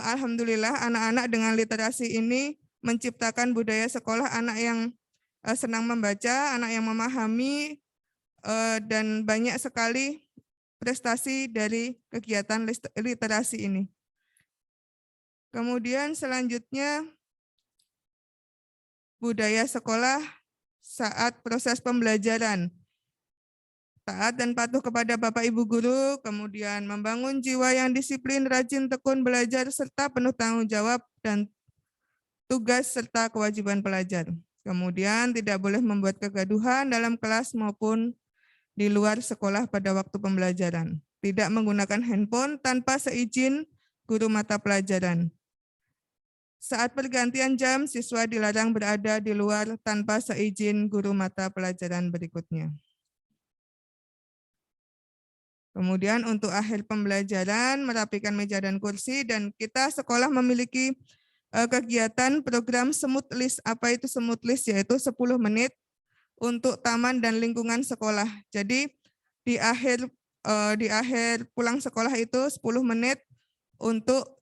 alhamdulillah anak-anak dengan literasi ini menciptakan budaya sekolah, anak yang senang membaca, anak yang memahami, dan banyak sekali prestasi dari kegiatan literasi ini. Kemudian selanjutnya budaya sekolah saat proses pembelajaran. Taat dan patuh kepada Bapak Ibu Guru, kemudian membangun jiwa yang disiplin, rajin, tekun belajar, serta penuh tanggung jawab dan tugas serta kewajiban pelajar. Kemudian tidak boleh membuat kegaduhan dalam kelas maupun di luar sekolah pada waktu pembelajaran. Tidak menggunakan handphone tanpa seizin guru mata pelajaran. Saat pergantian jam, siswa dilarang berada di luar tanpa seizin guru mata pelajaran berikutnya. Kemudian untuk akhir pembelajaran, merapikan meja dan kursi, dan kita sekolah memiliki kegiatan program semut list. Apa itu semut list? Yaitu 10 menit untuk taman dan lingkungan sekolah. Jadi di akhir pulang sekolah itu 10 menit untuk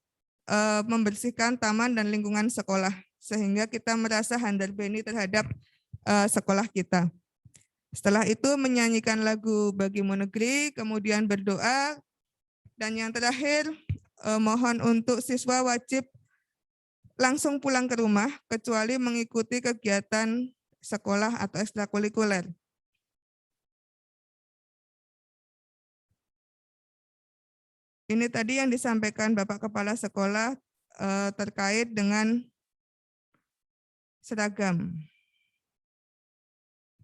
membersihkan taman dan lingkungan sekolah, sehingga kita merasa handal beni terhadap sekolah kita. Setelah itu menyanyikan lagu Bagimu Negeri, kemudian berdoa, dan yang terakhir mohon untuk siswa wajib langsung pulang ke rumah kecuali mengikuti kegiatan sekolah atau ekstrakurikuler. Ini tadi yang disampaikan Bapak Kepala Sekolah terkait dengan seragam.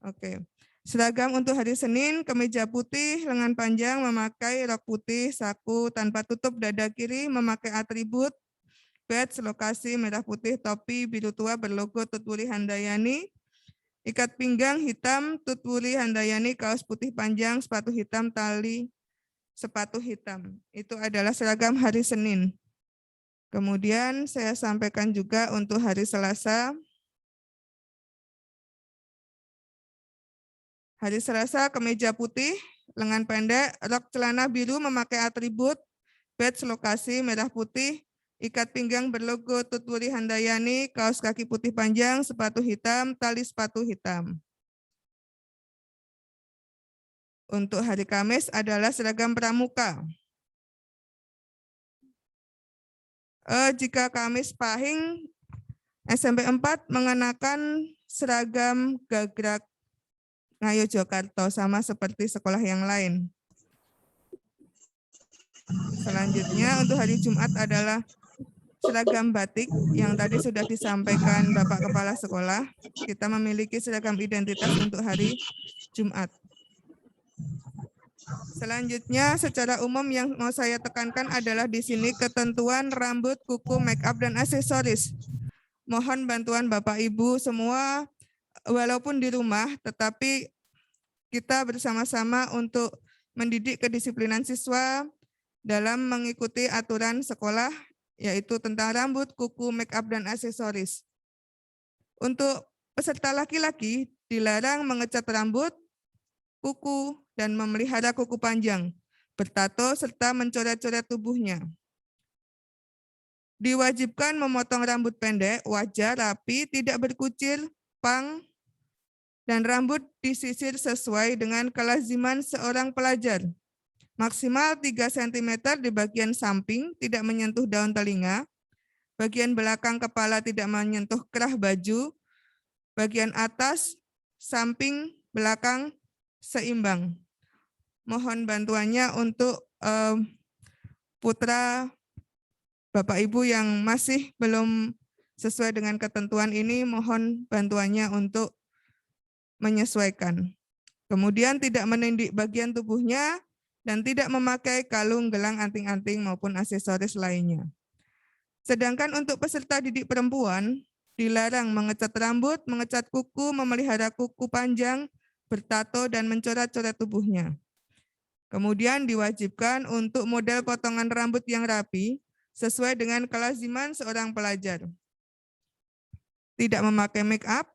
Oke. Seragam untuk hari Senin, kemeja putih, lengan panjang, memakai rok putih, saku tanpa tutup dada kiri, memakai atribut, badge, lokasi, merah putih, topi, biru tua berlogo Tutwuli Handayani, ikat pinggang hitam, Tutwuli Handayani, kaos putih panjang, sepatu hitam, tali, sepatu hitam. Itu adalah seragam hari Senin. Kemudian saya sampaikan juga untuk hari Selasa. Hari Selasa kemeja putih, lengan pendek, rok celana biru memakai atribut, badge lokasi merah putih, ikat pinggang berlogo Tutwuli Handayani, kaos kaki putih panjang, sepatu hitam, tali sepatu hitam. Untuk hari Kamis adalah seragam pramuka. Jika Kamis Pahing, SMP 4 mengenakan seragam Gagrak Ngayogyakarta sama seperti sekolah yang lain. Selanjutnya untuk hari Jumat adalah seragam batik yang tadi sudah disampaikan Bapak Kepala Sekolah. Kita memiliki seragam identitas untuk hari Jumat. Selanjutnya secara umum yang mau saya tekankan adalah di sini ketentuan rambut, kuku, make up, dan aksesoris. Mohon bantuan Bapak Ibu semua walaupun di rumah, tetapi kita bersama-sama untuk mendidik kedisiplinan siswa dalam mengikuti aturan sekolah, yaitu tentang rambut, kuku, make up, dan aksesoris. Untuk peserta laki-laki dilarang mengecat rambut, kuku, dan memelihara kuku panjang, bertato, serta mencoret-coret tubuhnya. Diwajibkan memotong rambut pendek, wajar, rapi, tidak berkucil, pang, dan rambut disisir sesuai dengan kelaziman seorang pelajar. Maksimal 3 cm di bagian samping, tidak menyentuh daun telinga, bagian belakang kepala tidak menyentuh kerah baju, bagian atas, samping, belakang, seimbang. Mohon bantuannya untuk putra Bapak Ibu yang masih belum sesuai dengan ketentuan ini, mohon bantuannya untuk menyesuaikan. Kemudian tidak menindik bagian tubuhnya dan tidak memakai kalung, gelang, anting-anting maupun aksesoris lainnya. Sedangkan untuk peserta didik perempuan, dilarang mengecat rambut, mengecat kuku, memelihara kuku panjang, bertato, dan mencoret-coret tubuhnya. Kemudian diwajibkan untuk model potongan rambut yang rapi, sesuai dengan kelaziman seorang pelajar. Tidak memakai make up,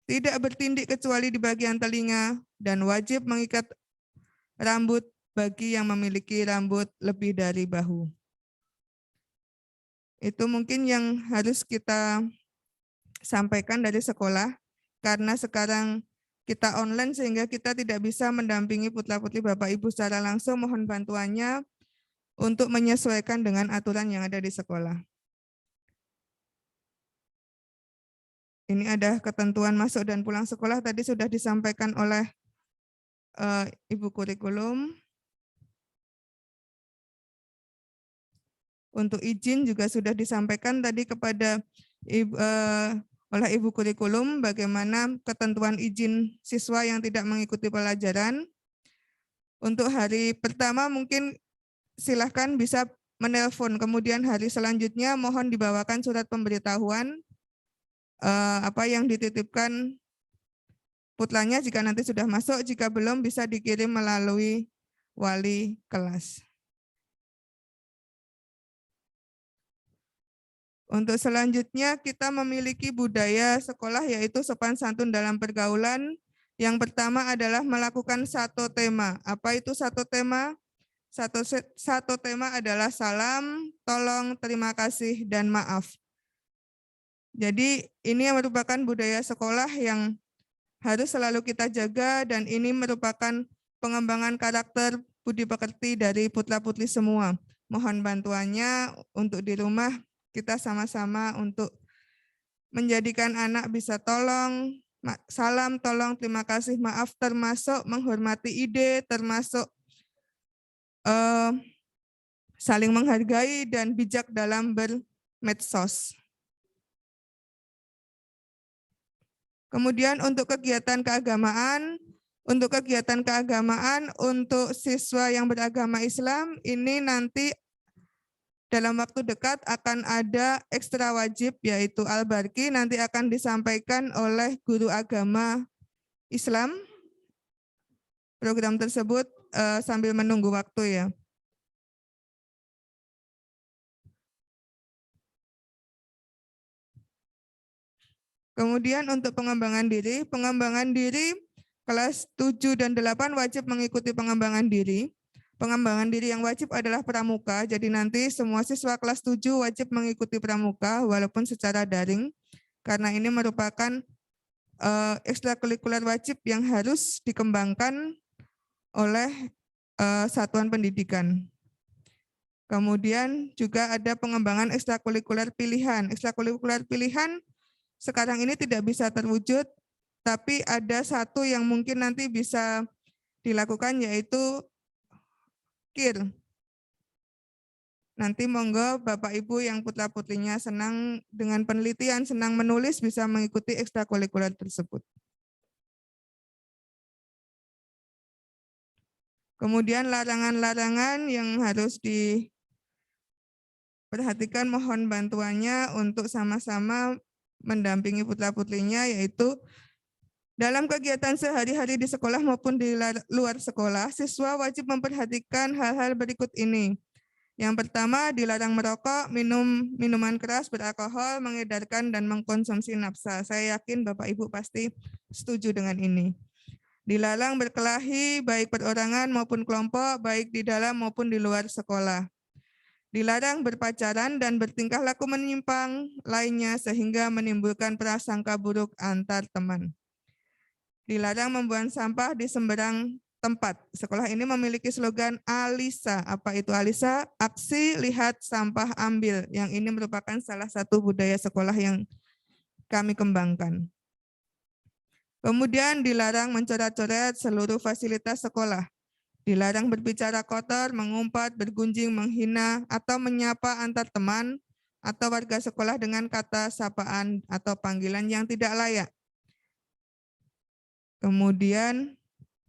tidak bertindik kecuali di bagian telinga, dan wajib mengikat rambut bagi yang memiliki rambut lebih dari bahu. Itu mungkin yang harus kita sampaikan dari sekolah, karena sekarang kita online sehingga kita tidak bisa mendampingi putra-putri Bapak Ibu secara langsung. Mohon bantuannya untuk menyesuaikan dengan aturan yang ada di sekolah. Ini ada ketentuan masuk dan pulang sekolah, tadi sudah disampaikan oleh Ibu Kurikulum. Untuk izin juga sudah disampaikan tadi kepada oleh Ibu Kurikulum bagaimana ketentuan izin siswa yang tidak mengikuti pelajaran. Untuk hari pertama mungkin silahkan bisa menelpon, kemudian hari selanjutnya mohon dibawakan surat pemberitahuan apa yang dititipkan putranya jika nanti sudah masuk, jika belum bisa dikirim melalui wali kelas. Untuk selanjutnya kita memiliki budaya sekolah yaitu sopan santun dalam pergaulan. Yang pertama adalah melakukan satu tema. Apa itu satu tema? Satu tema adalah salam, tolong, terima kasih, dan maaf. Jadi ini merupakan budaya sekolah yang harus selalu kita jaga, dan ini merupakan pengembangan karakter budi pekerti dari putra-putri semua. Mohon bantuannya untuk di rumah kita sama-sama untuk menjadikan anak bisa tolong, salam, tolong, terima kasih, maaf, termasuk menghormati ide, termasuk saling menghargai dan bijak dalam bermedsos. Kemudian untuk kegiatan keagamaan, untuk siswa yang beragama Islam, ini nanti dalam waktu dekat akan ada ekstra wajib yaitu Al-Barqi, nanti akan disampaikan oleh guru agama Islam. Program tersebut sambil menunggu waktu ya. Kemudian untuk pengembangan diri kelas 7 dan 8 wajib mengikuti pengembangan diri. Pengembangan diri yang wajib adalah pramuka, jadi nanti semua siswa kelas 7 wajib mengikuti pramuka walaupun secara daring, karena ini merupakan ekstrakurikuler wajib yang harus dikembangkan oleh satuan pendidikan. Kemudian juga ada pengembangan ekstrakurikuler pilihan. Ekstrakurikuler pilihan sekarang ini tidak bisa terwujud, tapi ada satu yang mungkin nanti bisa dilakukan yaitu KIR. Nanti monggo Bapak Ibu yang putra-putrinya senang dengan penelitian, senang menulis bisa mengikuti ekstrakurikuler tersebut. Kemudian larangan-larangan yang harus diperhatikan, mohon bantuannya untuk sama-sama mendampingi putra-putrinya, yaitu Dalam kegiatan sehari-hari di sekolah maupun di luar sekolah, siswa wajib memperhatikan hal-hal berikut ini. Yang pertama, dilarang merokok, minum minuman keras beralkohol, mengedarkan dan mengkonsumsi nafsa. Saya yakin Bapak Ibu pasti setuju dengan ini. Dilarang berkelahi baik perorangan maupun kelompok, baik di dalam maupun di luar sekolah. Dilarang berpacaran dan bertingkah laku menyimpang lainnya sehingga menimbulkan prasangka buruk antar teman. Dilarang membuang sampah di sembarang tempat. Sekolah ini memiliki slogan ALISA. Apa itu ALISA? Aksi, lihat, sampah, ambil. Yang ini merupakan salah satu budaya sekolah yang kami kembangkan. Kemudian dilarang mencoret-coret seluruh fasilitas sekolah. Dilarang berbicara kotor, mengumpat, bergunjing, menghina, atau menyapa antar teman atau warga sekolah dengan kata sapaan atau panggilan yang tidak layak. Kemudian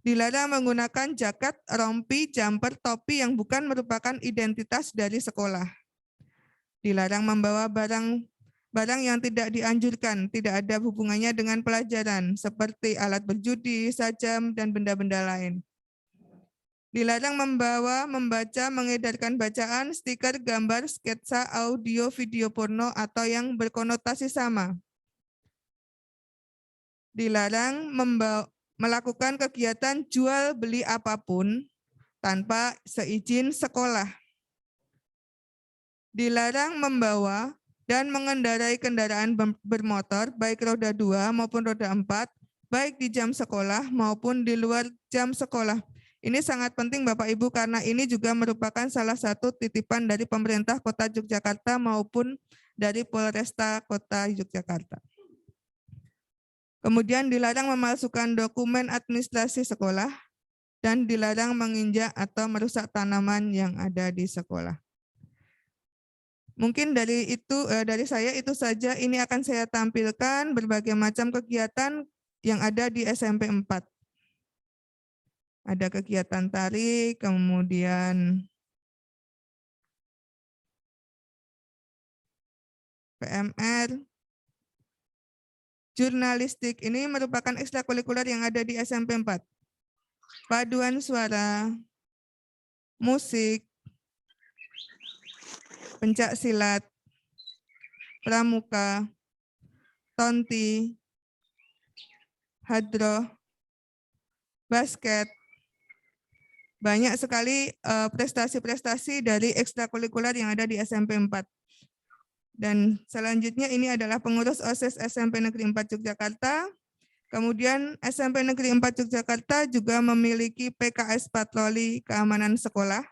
dilarang menggunakan jaket, rompi, jumper, topi yang bukan merupakan identitas dari sekolah. Dilarang membawa barang yang tidak dianjurkan, tidak ada hubungannya dengan pelajaran, seperti alat berjudi, sajam, dan benda-benda lain. Dilarang membawa, membaca, mengedarkan bacaan, stiker, gambar, sketsa, audio, video porno, atau yang berkonotasi sama. Dilarang melakukan kegiatan jual beli apapun tanpa seizin sekolah. Dilarang membawa dan mengendarai kendaraan bermotor baik roda 2 maupun roda 4, baik di jam sekolah maupun di luar jam sekolah. Ini sangat penting Bapak Ibu karena ini juga merupakan salah satu titipan dari pemerintah Kota Yogyakarta maupun dari Polresta Kota Yogyakarta. Kemudian dilarang memalsukan dokumen administrasi sekolah dan dilarang menginjak atau merusak tanaman yang ada di sekolah. Mungkin dari saya itu saja. Ini akan saya tampilkan berbagai macam kegiatan yang ada di SMP 4. Ada kegiatan tari, kemudian PMR, jurnalistik. Ini merupakan ekstrakurikuler yang ada di SMP 4. Paduan suara, musik, pencak silat, pramuka, tonti, hadroh, basket. Banyak sekali prestasi-prestasi dari ekstrakurikuler yang ada di SMP 4. Dan selanjutnya ini adalah pengurus OSIS SMP Negeri 4 Yogyakarta. Kemudian SMP Negeri 4 Yogyakarta juga memiliki PKS Patroli Keamanan Sekolah.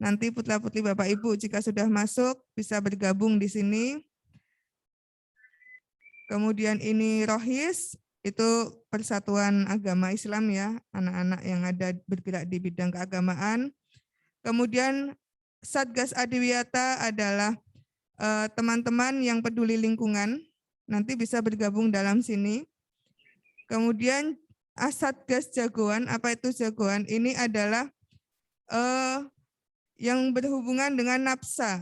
Nanti putra-putri Bapak Ibu jika sudah masuk bisa bergabung di sini. Kemudian ini Rohis, itu Persatuan Agama Islam ya, anak-anak yang ada bergerak di bidang keagamaan. Kemudian Satgas Adiwiyata adalah teman-teman yang peduli lingkungan, nanti bisa bergabung dalam sini. Kemudian Satgas Jagoan, apa itu Jagoan? Ini adalah yang berhubungan dengan nafsa,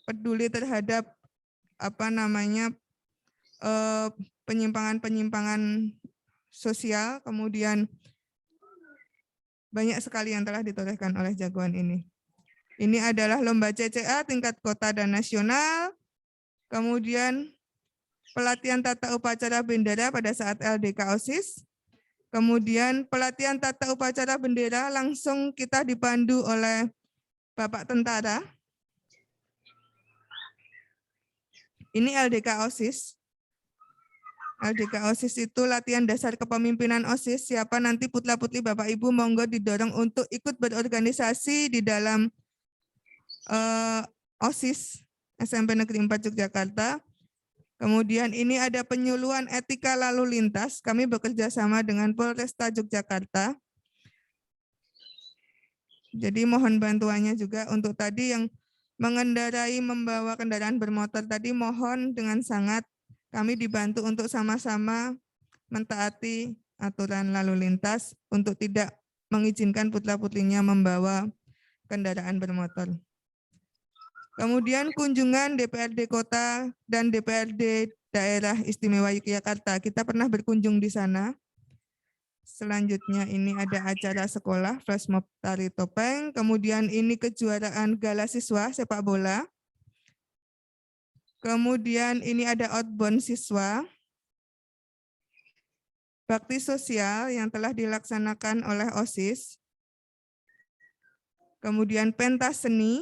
peduli terhadap penyimpangan-penyimpangan sosial, kemudian banyak sekali yang telah ditorehkan oleh Jagoan ini. Ini adalah lomba CCA tingkat kota dan nasional, kemudian pelatihan tata upacara bendera pada saat LDK OSIS, kemudian pelatihan tata upacara bendera langsung kita dipandu oleh Bapak Tentara. Ini LDK OSIS. LDK OSIS itu latihan dasar kepemimpinan OSIS. Siapa nanti putra-putri Bapak Ibu monggo didorong untuk ikut berorganisasi di dalam OSIS SMP Negeri 4 Yogyakarta. Kemudian ini ada penyuluhan etika lalu lintas. Kami bekerja sama dengan Polresta Yogyakarta. Jadi mohon bantuannya juga untuk tadi yang mengendarai membawa kendaraan bermotor tadi, mohon dengan sangat kami dibantu untuk sama-sama mentaati aturan lalu lintas untuk tidak mengizinkan putra-putrinya membawa kendaraan bermotor. Kemudian kunjungan DPRD Kota dan DPRD Daerah Istimewa Yogyakarta. Kita pernah berkunjung di sana. Selanjutnya ini ada acara sekolah, flash mob tari topeng. Kemudian ini kejuaraan gala siswa sepak bola. Kemudian ini ada outbound siswa. Bakti sosial yang telah dilaksanakan oleh OSIS. Kemudian pentas seni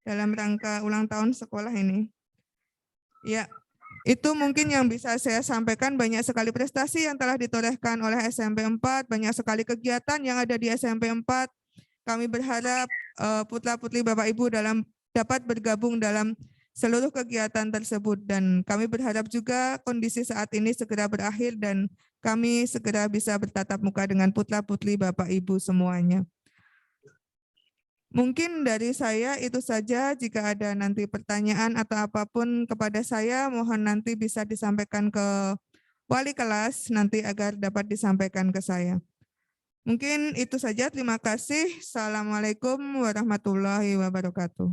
dalam rangka ulang tahun sekolah ini. Ya, itu mungkin yang bisa saya sampaikan. Banyak sekali prestasi yang telah ditorehkan oleh SMP 4, banyak sekali kegiatan yang ada di SMP 4. Kami berharap putra-putri Bapak Ibu dapat bergabung dalam seluruh kegiatan tersebut, dan kami berharap juga kondisi saat ini segera berakhir dan kami segera bisa bertatap muka dengan putra-putri Bapak Ibu semuanya. Mungkin dari saya itu saja. Jika ada nanti pertanyaan atau apapun kepada saya, mohon nanti bisa disampaikan ke wali kelas nanti agar dapat disampaikan ke saya. Mungkin itu saja. Terima kasih. Assalamualaikum warahmatullahi wabarakatuh.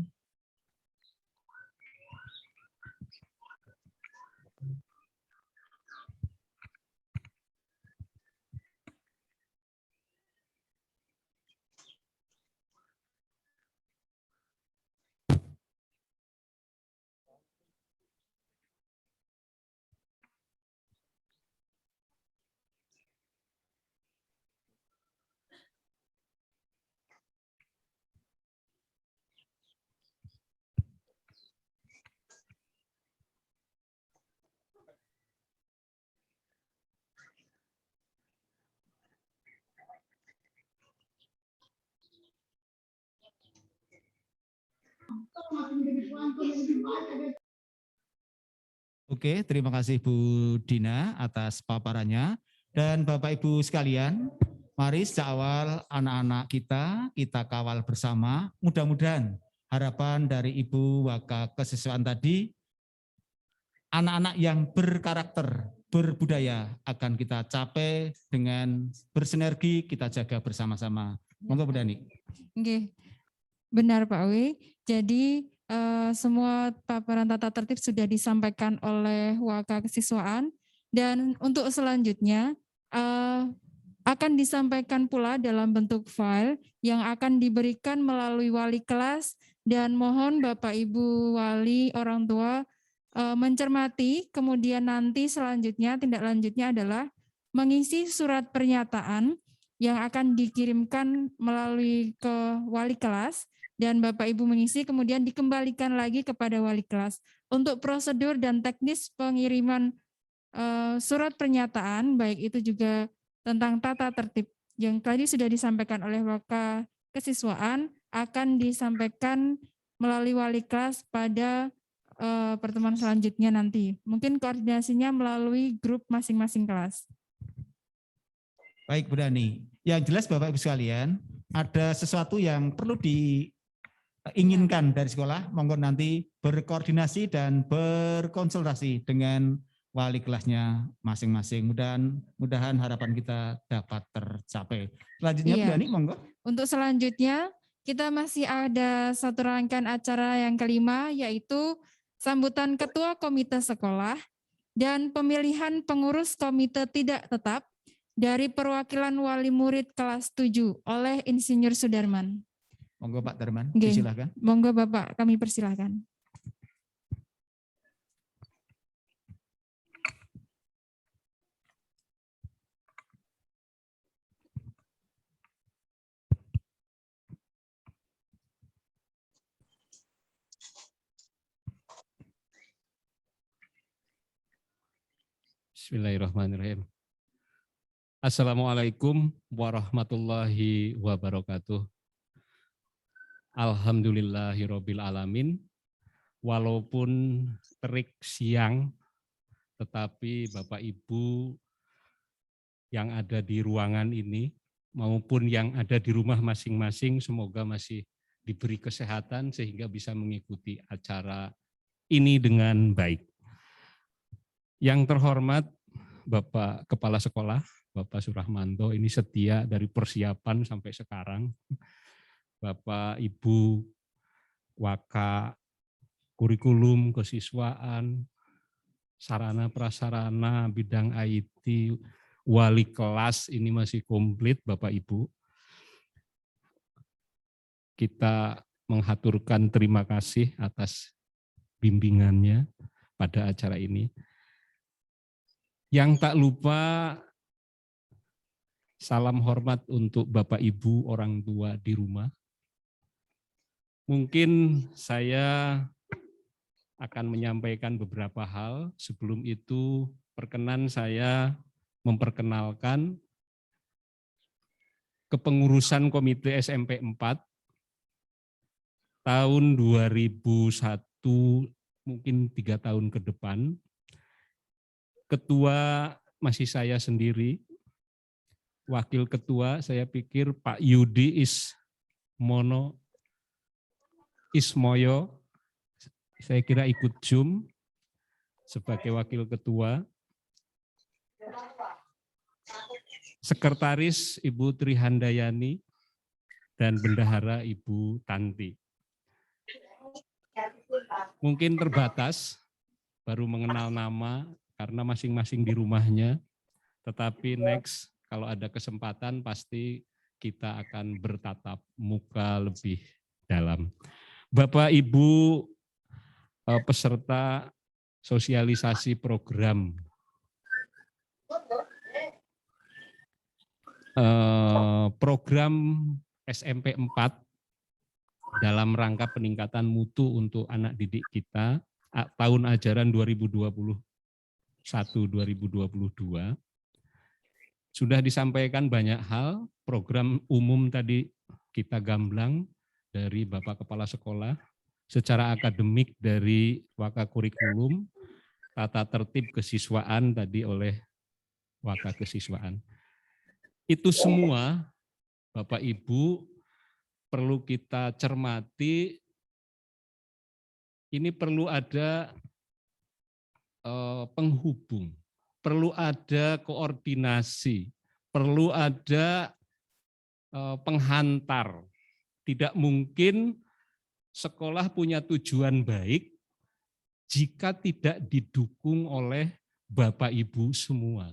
Oke, terima kasih Bu Dina atas paparannya. Dan Bapak Ibu sekalian, mari sejak awal anak-anak kita kawal bersama. Mudah-mudahan harapan dari Ibu Waka Kesiswaan tadi, anak-anak yang berkarakter, berbudaya akan kita capai dengan bersinergi, kita jaga bersama-sama. Monggo Bu Dani. Oke, benar Pak Wi. Jadi semua paparan tata tertib sudah disampaikan oleh Waka Kesiswaan, dan untuk selanjutnya akan disampaikan pula dalam bentuk file yang akan diberikan melalui wali kelas, dan mohon Bapak Ibu wali orang tua mencermati. Kemudian nanti selanjutnya tindak lanjutnya adalah mengisi surat pernyataan yang akan dikirimkan melalui ke wali kelas, dan Bapak Ibu mengisi kemudian dikembalikan lagi kepada wali kelas. Untuk prosedur dan teknis pengiriman surat pernyataan, baik itu juga tentang tata tertib yang tadi sudah disampaikan oleh Waka Kesiswaan, akan disampaikan melalui wali kelas pada pertemuan selanjutnya nanti. Mungkin koordinasinya melalui grup masing-masing kelas. Baik Bu Dani, yang jelas Bapak Ibu sekalian, ada sesuatu yang perlu diinginkan dari sekolah, monggo nanti berkoordinasi dan berkonsultasi dengan wali kelasnya masing-masing. Mudah-mudahan harapan kita dapat tercapai. Selanjutnya Bu Dani, monggo. Untuk selanjutnya, kita masih ada satu rangkaian acara yang kelima, yaitu sambutan Ketua Komite Sekolah dan pemilihan pengurus komite tidak tetap dari perwakilan wali murid kelas 7 oleh Insinyur Sudarman. Monggo Pak Darman, Oke. silakan. Monggo Bapak, kami persilahkan. Bismillahirrahmanirrahim. Assalamualaikum warahmatullahi wabarakatuh. Alhamdulillahirabbil alamin. Walaupun terik siang, tetapi Bapak Ibu yang ada di ruangan ini maupun yang ada di rumah masing-masing semoga masih diberi kesehatan sehingga bisa mengikuti acara ini dengan baik. Yang terhormat Bapak Kepala Sekolah, Bapak Suramanto, ini setia dari persiapan sampai sekarang. Bapak Ibu Waka Kurikulum Kesiswaan, sarana prasarana bidang IT, wali kelas ini masih komplit Bapak Ibu. Kita menghaturkan terima kasih atas bimbingannya pada acara ini. Yang tak lupa, salam hormat untuk Bapak Ibu orang tua di rumah. Mungkin saya akan menyampaikan beberapa hal. Sebelum itu, perkenan saya memperkenalkan kepengurusan Komite SMP 4 tahun 2001, mungkin 3 tahun ke depan. Ketua masih saya sendiri, wakil ketua saya pikir Pak Yudi Ismoyo, saya kira ikut Zoom sebagai wakil ketua. Sekretaris Ibu Trihandayani dan bendahara Ibu Tanti. Mungkin terbatas, baru mengenal nama karena masing-masing di rumahnya, tetapi next kalau ada kesempatan pasti kita akan bertatap muka lebih dalam. Bapak Ibu peserta sosialisasi program SMP 4 dalam rangka peningkatan mutu untuk anak didik kita tahun ajaran 2021-2022. Sudah disampaikan banyak hal, program umum tadi kita gamblang dari Bapak Kepala Sekolah, secara akademik dari Wakakurikulum, tata tertib kesiswaan tadi oleh Wakakesiswaan. Itu semua Bapak Ibu perlu kita cermati, ini perlu ada penghubung, perlu ada koordinasi, perlu ada penghantar. Tidak mungkin sekolah punya tujuan baik jika tidak didukung oleh Bapak Ibu semua.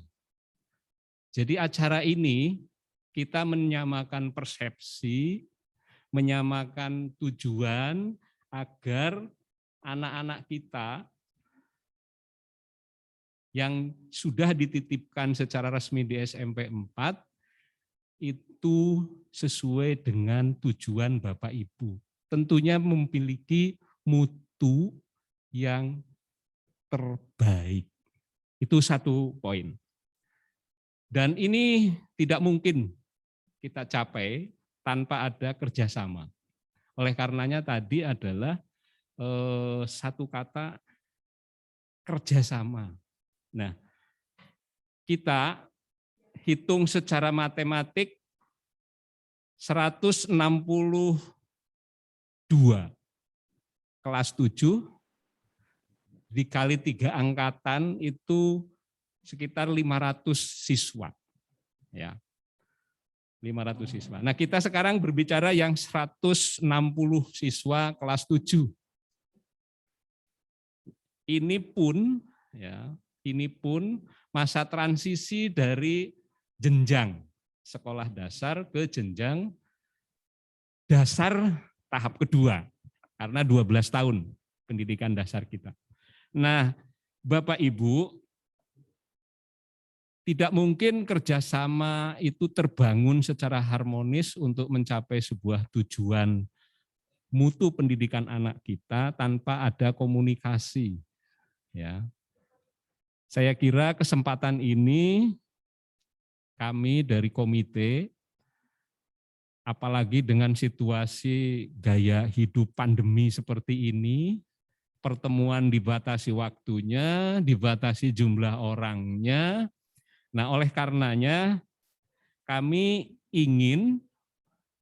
Jadi acara ini kita menyamakan persepsi, menyamakan tujuan agar anak-anak kita yang sudah dititipkan secara resmi di SMP 4 itu sesuai dengan tujuan Bapak Ibu. Tentunya memiliki mutu yang terbaik. Itu satu poin. Dan ini tidak mungkin kita capai tanpa ada kerjasama. Oleh karenanya tadi adalah satu kata kerjasama. Nah, kita hitung secara matematik 162 kelas 7 dikali 3 angkatan itu sekitar 500 siswa. Ya. 500 siswa. Nah, kita sekarang berbicara yang 160 siswa kelas 7. Ini pun masa transisi dari jenjang sekolah dasar ke jenjang dasar tahap kedua, karena 12 tahun pendidikan dasar kita. Nah, Bapak Ibu, tidak mungkin kerjasama itu terbangun secara harmonis untuk mencapai sebuah tujuan mutu pendidikan anak kita tanpa ada komunikasi. Ya. Saya kira kesempatan ini kami dari komite, apalagi dengan situasi gaya hidup pandemi seperti ini, pertemuan dibatasi waktunya, dibatasi jumlah orangnya. Nah, oleh karenanya kami ingin,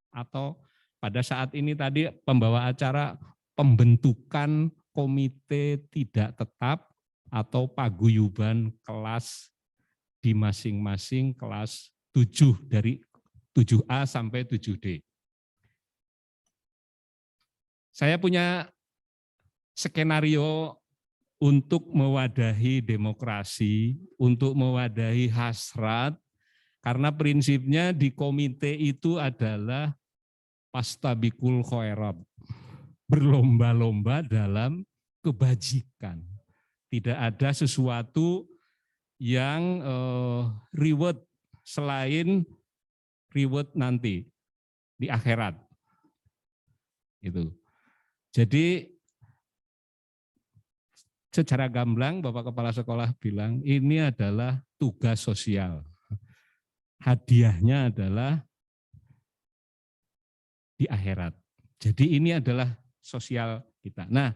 atau pada saat ini tadi pembawa acara pembentukan komite tidak tetap atau paguyuban kelas di masing-masing kelas 7 dari 7A sampai 7D. Saya punya skenario untuk mewadahi demokrasi, untuk mewadahi hasrat, karena prinsipnya di komite itu adalah pastabikul khairat, berlomba-lomba dalam kebajikan. Tidak ada sesuatu yang reward selain reward nanti di akhirat. Gitu. Jadi secara gamblang Bapak Kepala Sekolah bilang ini adalah tugas sosial. Hadiahnya adalah di akhirat. Jadi ini adalah sosial kita. Nah,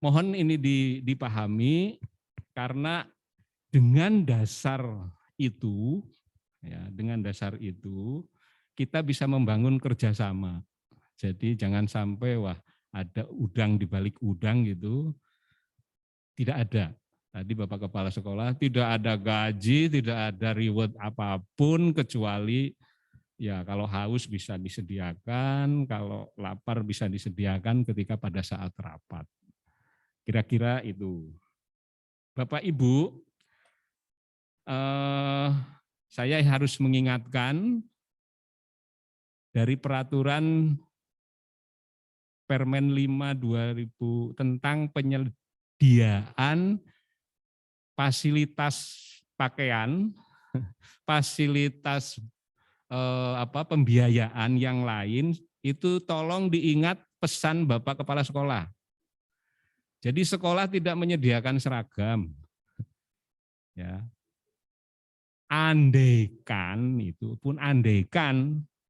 mohon ini dipahami karena dengan dasar itu, ya, dengan dasar itu kita bisa membangun kerjasama. Jadi jangan sampai wah ada udang di balik udang gitu. Tidak ada. Tadi Bapak Kepala Sekolah tidak ada gaji, tidak ada reward apapun kecuali ya kalau haus bisa disediakan, kalau lapar bisa disediakan ketika pada saat rapat. Kira-kira itu. Bapak Ibu, saya harus mengingatkan dari peraturan Permen 5 2000 tentang penyediaan fasilitas pakaian, fasilitas pembiayaan yang lain, itu tolong diingat pesan Bapak Kepala Sekolah. Jadi sekolah tidak menyediakan seragam. Ya. Andaikan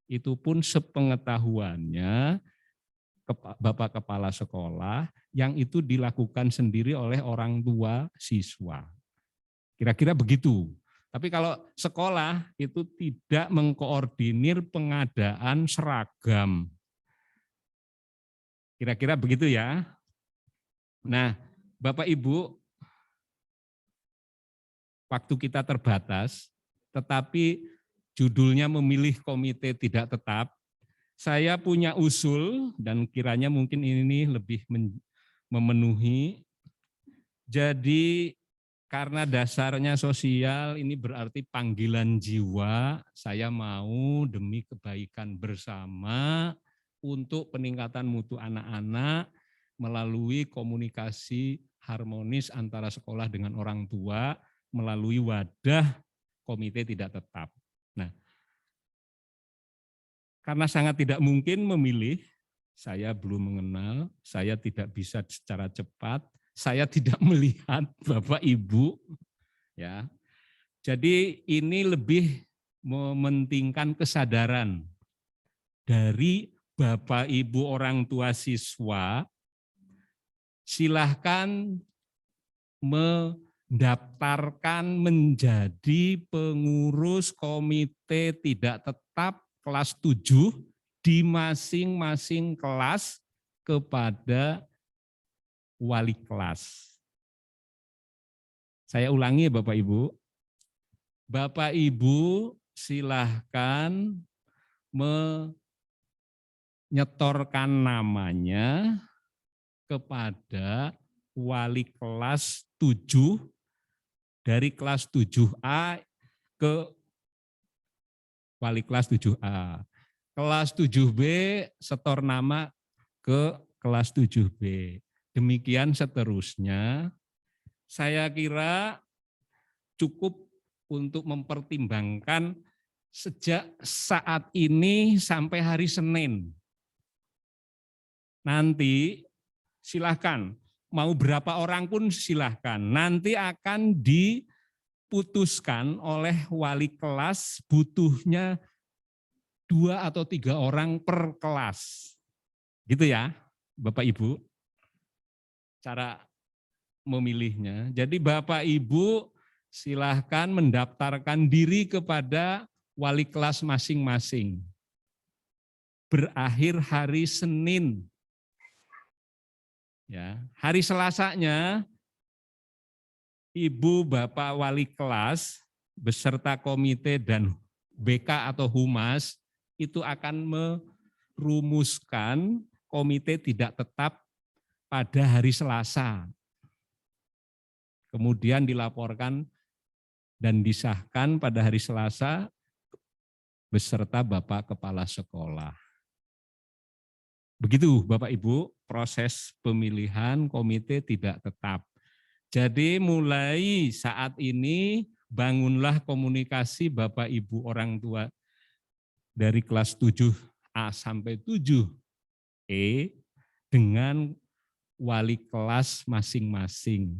itu pun sepengetahuannya Bapak Kepala Sekolah yang itu dilakukan sendiri oleh orang tua siswa. Kira-kira begitu. Tapi kalau sekolah itu tidak mengkoordinir pengadaan seragam. Kira-kira begitu ya. Nah, Bapak Ibu, waktu kita terbatas, tetapi judulnya memilih komite tidak tetap. Saya punya usul dan kiranya mungkin ini lebih memenuhi. Jadi karena dasarnya sosial, ini berarti panggilan jiwa, saya mau demi kebaikan bersama untuk peningkatan mutu anak-anak melalui komunikasi harmonis antara sekolah dengan orang tua melalui wadah komite tidak tetap. Nah, karena sangat tidak mungkin memilih, saya belum mengenal, saya tidak bisa secara cepat, saya tidak melihat Bapak Ibu, ya. Jadi ini lebih mementingkan kesadaran dari Bapak Ibu orang tua siswa. Silahkan mendaftarkan menjadi pengurus komite tidak tetap kelas 7 di masing-masing kelas kepada wali kelas. Saya ulangi ya Bapak Ibu. Bapak Ibu silahkan menyetorkan namanya kepada wali kelas 7 dari kelas 7A ke wali kelas 7A. Kelas 7B setor nama ke kelas 7B. Demikian seterusnya. Saya kira cukup untuk mempertimbangkan sejak saat ini sampai hari Senin. Nanti silahkan, mau berapa orang pun silahkan. Nanti akan diputuskan oleh wali kelas butuhnya 2 atau 3 orang per kelas. Gitu ya, Bapak Ibu. Cara memilihnya. Jadi Bapak Ibu silahkan mendaftarkan diri kepada wali kelas masing-masing. Berakhir hari Senin. Ya, hari Selasanya Ibu Bapak wali kelas beserta komite dan BK atau Humas itu akan merumuskan komite tidak tetap pada hari Selasa. kemudian dilaporkan dan disahkan pada hari Selasa beserta Bapak Kepala Sekolah. Begitu Bapak Ibu proses pemilihan komite tidak tetap. Jadi mulai saat ini bangunlah komunikasi Bapak Ibu orang tua dari kelas 7A sampai 7E dengan wali kelas masing-masing.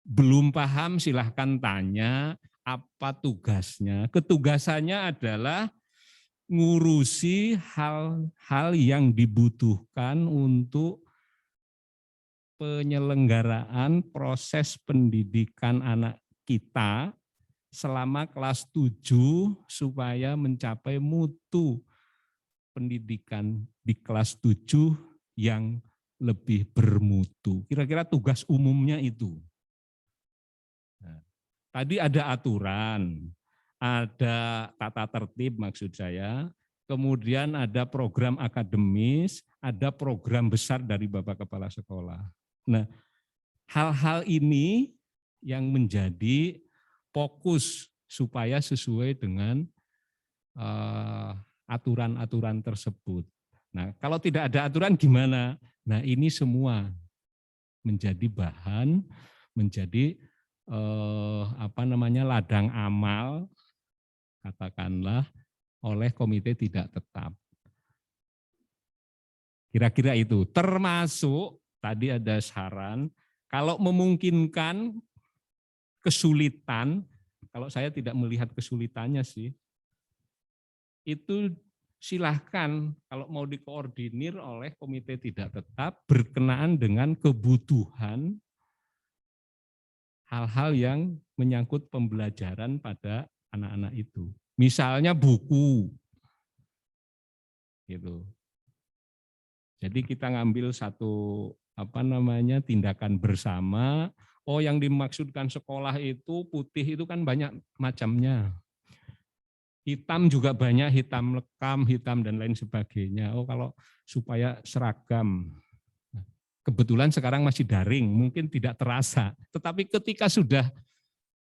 Belum paham silahkan tanya apa tugasnya. Ketugasannya adalah ngurusi hal-hal yang dibutuhkan untuk penyelenggaraan proses pendidikan anak kita selama kelas 7 supaya mencapai mutu pendidikan di kelas 7 yang lebih bermutu. Kira-kira tugas umumnya itu. Nah, tadi ada aturan, ada tata tertib maksud saya, kemudian ada program akademis, ada program besar dari Bapak Kepala Sekolah. Nah, hal-hal ini yang menjadi fokus supaya sesuai dengan aturan-aturan tersebut. Nah, kalau tidak ada aturan gimana? Nah, ini semua menjadi bahan, menjadi ladang amal, katakanlah, oleh komite tidak tetap. Kira-kira itu, termasuk tadi ada saran, kalau memungkinkan kesulitan, kalau saya tidak melihat kesulitannya sih, itu silahkan kalau mau dikoordinir oleh komite tidak tetap berkenaan dengan kebutuhan hal-hal yang menyangkut pembelajaran pada anak-anak itu. Misalnya buku. Gitu. Jadi kita ngambil satu tindakan bersama. Oh, yang dimaksudkan sekolah itu putih itu kan banyak macamnya. Hitam juga banyak, hitam lekam, hitam dan lain sebagainya. Oh, kalau supaya seragam. Kebetulan sekarang masih daring, mungkin tidak terasa. Tetapi ketika sudah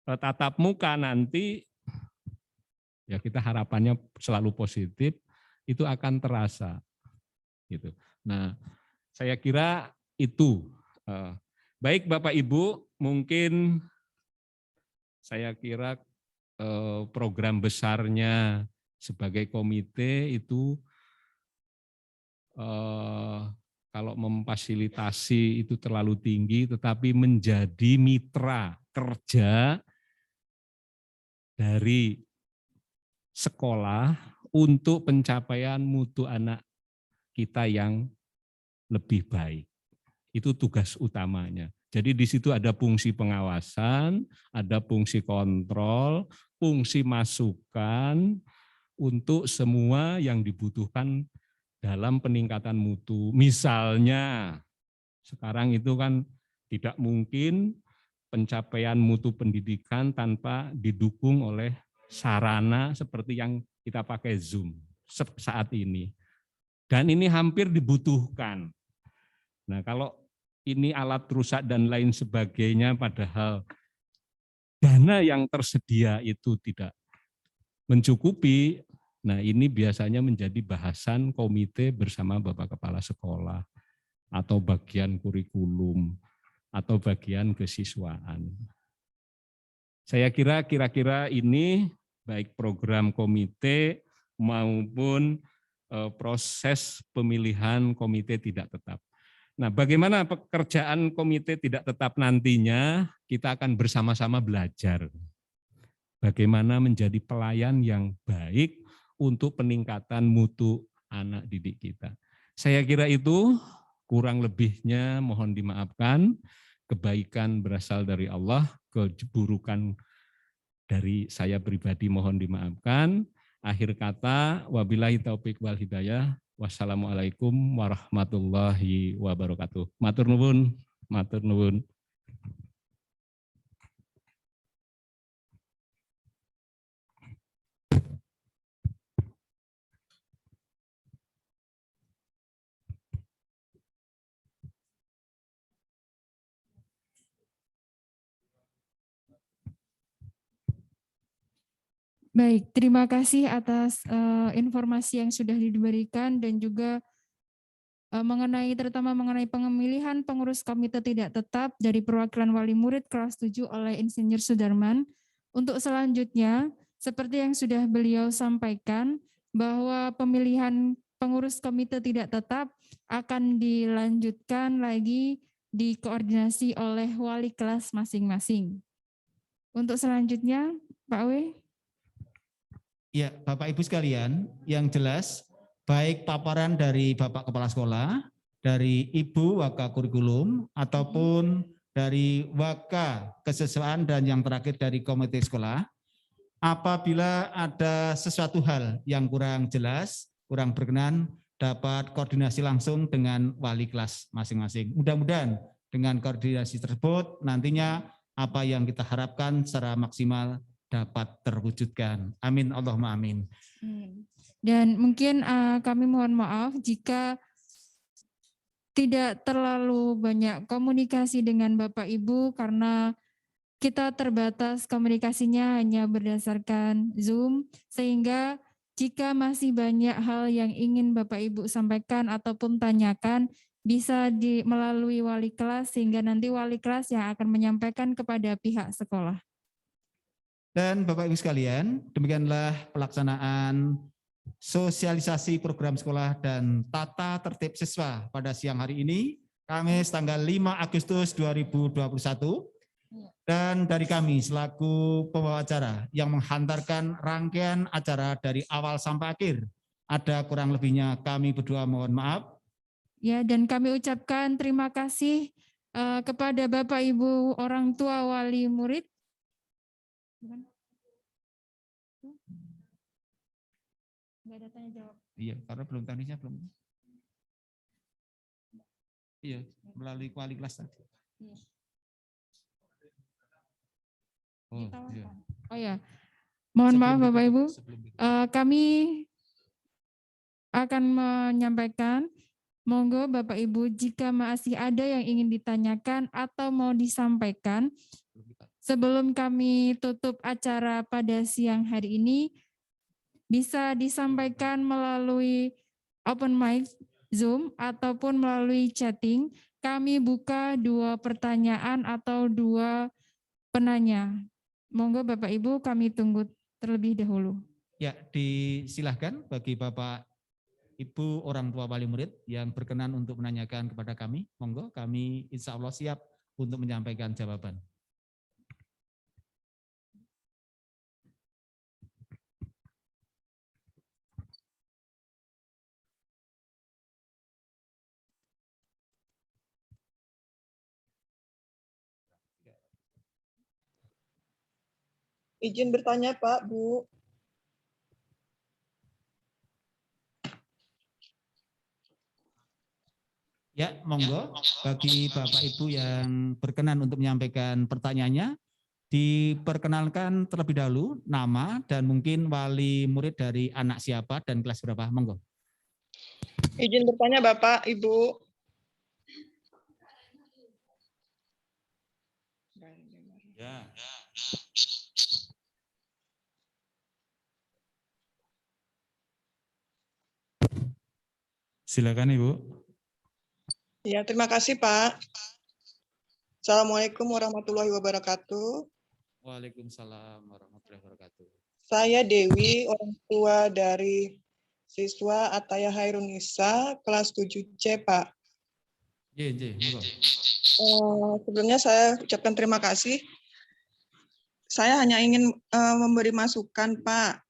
tatap muka nanti, ya kita harapannya selalu positif, itu akan terasa. Gitu. Nah, saya kira itu. Baik Bapak Ibu, mungkin saya kira program besarnya sebagai komite itu kalau memfasilitasi itu terlalu tinggi, tetapi menjadi mitra kerja dari sekolah untuk pencapaian mutu anak kita yang lebih baik. Itu tugas utamanya. Jadi di situ ada fungsi pengawasan, ada fungsi kontrol, fungsi masukan untuk semua yang dibutuhkan dalam peningkatan mutu. Misalnya, sekarang itu kan tidak mungkin pencapaian mutu pendidikan tanpa didukung oleh sarana seperti yang kita pakai Zoom saat ini. Dan ini hampir dibutuhkan. Nah, kalau ini alat rusak dan lain sebagainya, padahal dana yang tersedia itu tidak mencukupi. Nah, ini biasanya menjadi bahasan komite bersama Bapak Kepala Sekolah atau bagian kurikulum atau bagian kesiswaan. Saya kira ini baik program komite maupun proses pemilihan komite tidak tetap. Nah, bagaimana pekerjaan komite tidak tetap nantinya, kita akan bersama-sama belajar. Bagaimana menjadi pelayan yang baik untuk peningkatan mutu anak didik kita. Saya kira itu, kurang lebihnya mohon dimaafkan. Kebaikan berasal dari Allah, keburukan dari saya pribadi mohon dimaafkan. Akhir kata, wabillahi taufik wal hidayah. Wassalamualaikum warahmatullahi wabarakatuh. Matur nuwun, matur nuwun. Baik, terima kasih atas informasi yang sudah diberikan dan juga terutama mengenai pemilihan pengurus komite tidak tetap dari perwakilan wali murid kelas 7 oleh Insinyur Sudarman. Untuk selanjutnya, seperti yang sudah beliau sampaikan, bahwa pemilihan pengurus komite tidak tetap akan dilanjutkan lagi dikoordinasi oleh wali kelas masing-masing. Untuk selanjutnya, Pak W. Ya, Bapak Ibu sekalian, yang jelas baik paparan dari Bapak Kepala Sekolah, dari Ibu Waka Kurikulum, ataupun dari Waka Kesesuaian dan yang terakhir dari Komite Sekolah, apabila ada sesuatu hal yang kurang jelas, kurang berkenan, dapat koordinasi langsung dengan wali kelas masing-masing. Mudah-mudahan dengan koordinasi tersebut nantinya apa yang kita harapkan secara maksimal dapat terwujudkan. Amin, Allahumma amin. Dan mungkin kami mohon maaf jika tidak terlalu banyak komunikasi dengan Bapak Ibu karena kita terbatas komunikasinya hanya berdasarkan Zoom, sehingga jika masih banyak hal yang ingin Bapak Ibu sampaikan ataupun tanyakan, bisa melalui wali kelas sehingga nanti wali kelas yang akan menyampaikan kepada pihak sekolah. Dan Bapak Ibu sekalian, demikianlah pelaksanaan sosialisasi program sekolah dan tata tertib siswa pada siang hari ini, Kamis tanggal 5 Agustus 2021. Dan dari kami selaku pembawa acara yang menghantarkan rangkaian acara dari awal sampai akhir, ada kurang lebihnya kami berdua mohon maaf. Ya, dan kami ucapkan terima kasih kepada Bapak Ibu orang tua wali murid. Enggak ada tanya jawab. Iya, karena belum teknisnya belum. Iya, melalui wali kelas tadi. Iya. Oh, iya. Oh ya, mohon maaf Bapak Ibu, kami akan menyampaikan, monggo Bapak Ibu jika masih ada yang ingin ditanyakan atau mau disampaikan, sebelum kami tutup acara pada siang hari ini, bisa disampaikan melalui open mic Zoom ataupun melalui chatting. Kami buka 2 pertanyaan atau 2 penanya. Monggo Bapak Ibu kami tunggu terlebih dahulu. Ya, disilahkan bagi Bapak Ibu orang tua wali murid yang berkenan untuk menanyakan kepada kami. Monggo, kami insya Allah siap untuk menyampaikan jawaban. Izin bertanya Pak, Bu. Ya, monggo bagi Bapak Ibu yang berkenan untuk menyampaikan pertanyaannya, diperkenalkan terlebih dahulu nama dan mungkin wali murid dari anak siapa dan kelas berapa. Monggo. Izin bertanya Bapak, Ibu. Ya. Silakan Ibu. Ya, terima kasih Pak. Assalamualaikum warahmatullahi wabarakatuh. Waalaikumsalam warahmatullahi wabarakatuh. Saya Dewi, orang tua dari siswa Ataya Hairunisa, kelas 7C, Pak. Monggo. Sebelumnya saya ucapkan terima kasih. Saya hanya ingin memberi masukan, Pak.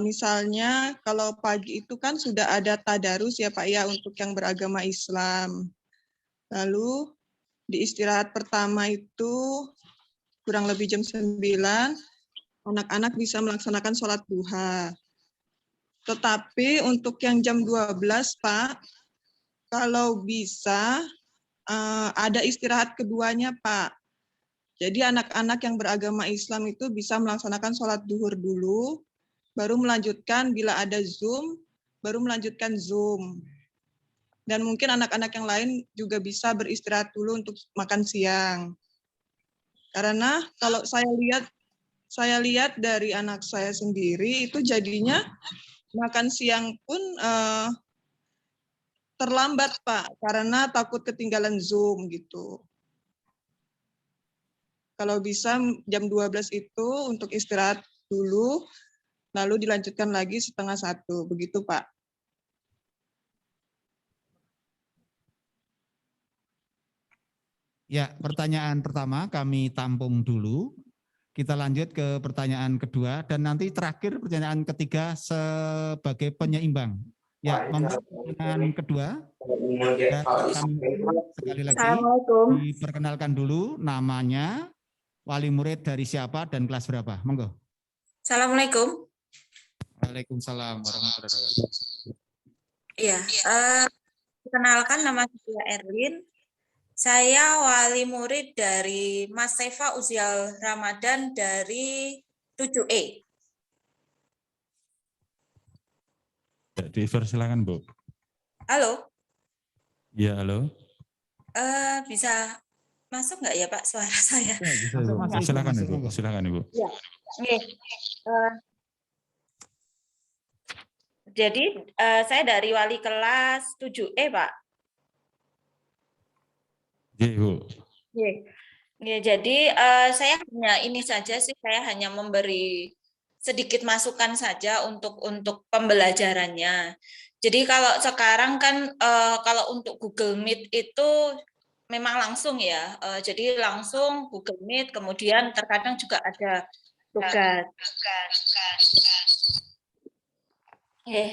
Misalnya kalau pagi itu kan sudah ada tadarus ya Pak ya untuk yang beragama Islam. Lalu di istirahat pertama itu kurang lebih jam 9, anak-anak bisa melaksanakan sholat duha. Tetapi untuk yang jam 12 Pak, kalau bisa ada istirahat keduanya Pak. Jadi anak-anak yang beragama Islam itu bisa melaksanakan sholat duhur dulu, baru melanjutkan bila ada Zoom, baru melanjutkan Zoom. Dan mungkin anak-anak yang lain juga bisa beristirahat dulu untuk makan siang. Karena kalau saya lihat saya lihat dari anak saya sendiri itu jadinya makan siang pun terlambat Pak, karena takut ketinggalan Zoom gitu. Kalau bisa jam 12 itu untuk istirahat dulu, lalu dilanjutkan lagi 12:30, begitu Pak. Ya, pertanyaan pertama kami tampung dulu. Kita lanjut ke pertanyaan kedua dan nanti terakhir pertanyaan ketiga sebagai penyeimbang. Ya, monggo pertanyaan kedua. Dan kami sekali lagi diperkenalkan dulu namanya, wali murid dari siapa dan kelas berapa. Monggo. Assalamualaikum. Waalaikumsalam warahmatullahi wabarakatuh. Iya, perkenalkan nama saya Erwin. Saya wali murid dari Mas Seva Uzial Ramadan dari 7E. Dipersilakan Bu. Halo. Ya, halo. Bisa masuk nggak ya Pak suara saya? Ya, bisa, Bu. Silakan Ibu. Silakan Ibu. Ya. Jadi saya dari wali kelas 7E Pak. Ya, Ibu. Ya, jadi saya hanya ini saja sih, saya hanya memberi sedikit masukan saja untuk pembelajarannya. Jadi kalau sekarang kan kalau untuk Google Meet itu memang langsung ya, jadi langsung Google Meet, kemudian terkadang juga ada tugas.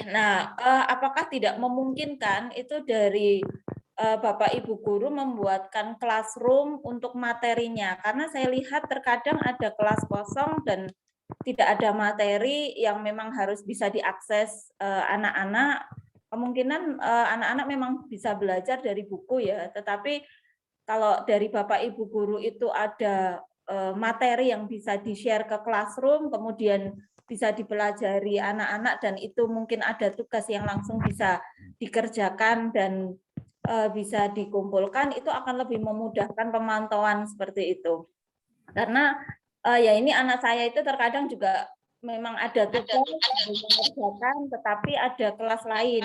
Nah, apakah tidak memungkinkan itu dari Bapak Ibu guru membuatkan classroom untuk materinya, karena saya lihat terkadang ada kelas kosong dan tidak ada materi yang memang harus bisa diakses anak-anak. Kemungkinan anak-anak memang bisa belajar dari buku ya, tetapi kalau dari Bapak Ibu guru itu ada materi yang bisa di-share ke classroom, kemudian bisa dipelajari anak-anak dan itu mungkin ada tugas yang langsung bisa dikerjakan dan bisa dikumpulkan, itu akan lebih memudahkan pemantauan seperti itu. Karena ya ini anak saya itu terkadang juga memang ada tugas mengerjakan, tetapi ada kelas lain.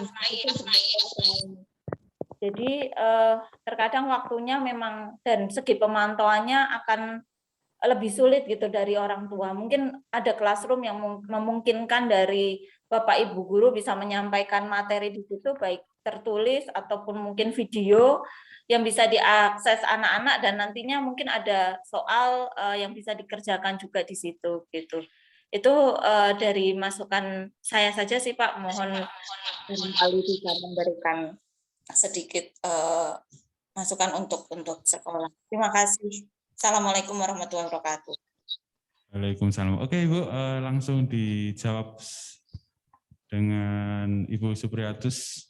Jadi terkadang waktunya memang dan segi pemantauannya akan lebih sulit gitu dari orang tua. Mungkin ada classroom yang memungkinkan dari Bapak Ibu guru bisa menyampaikan materi di situ baik tertulis ataupun mungkin video yang bisa diakses anak-anak dan nantinya mungkin ada soal yang bisa dikerjakan juga di situ gitu. Itu dari masukan saya saja sih Pak, mohon kali bisa memberikan sedikit masukan untuk sekolah. Terima kasih. Assalamualaikum warahmatullahi wabarakatuh. Waalaikumsalam. Oke Ibu, langsung dijawab dengan Ibu Supriyatius,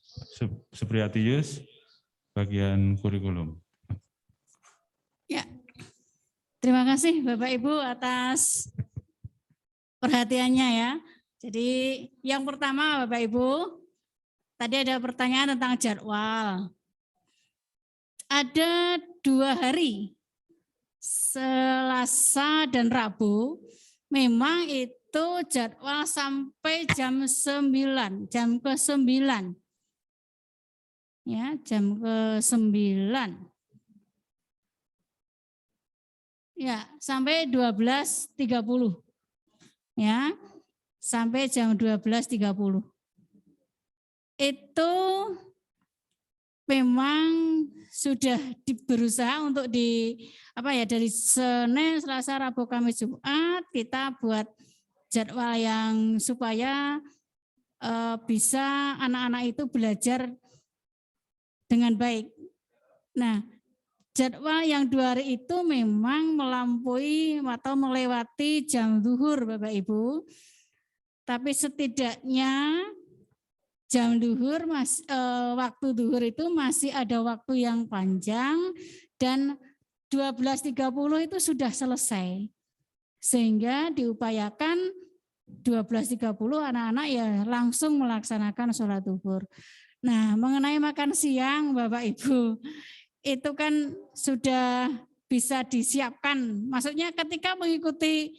bagian kurikulum. Ya, terima kasih Bapak Ibu atas perhatiannya ya. Jadi yang pertama Bapak Ibu, tadi ada pertanyaan tentang jadwal. Ada 2 hari, Selasa dan Rabu, memang itu jadwal sampai jam 9, jam ke-9. Ya, jam ke-9. Ya, sampai 12.30. Ya, sampai jam 12.30. Itu memang sudah berusaha untuk dari Senin, Selasa, Rabu, Kamis, Jumat kita buat jadwal yang supaya bisa anak-anak itu belajar dengan baik. Nah, jadwal yang 2 hari itu memang melampaui atau melewati jam zuhur Bapak Ibu. Tapi setidaknya jam zuhur waktu zuhur itu masih ada waktu yang panjang dan 12.30 itu sudah selesai. Sehingga diupayakan 12.30 anak-anak ya langsung melaksanakan sholat zuhur. Nah, mengenai makan siang Bapak Ibu, itu kan sudah bisa disiapkan. Maksudnya ketika mengikuti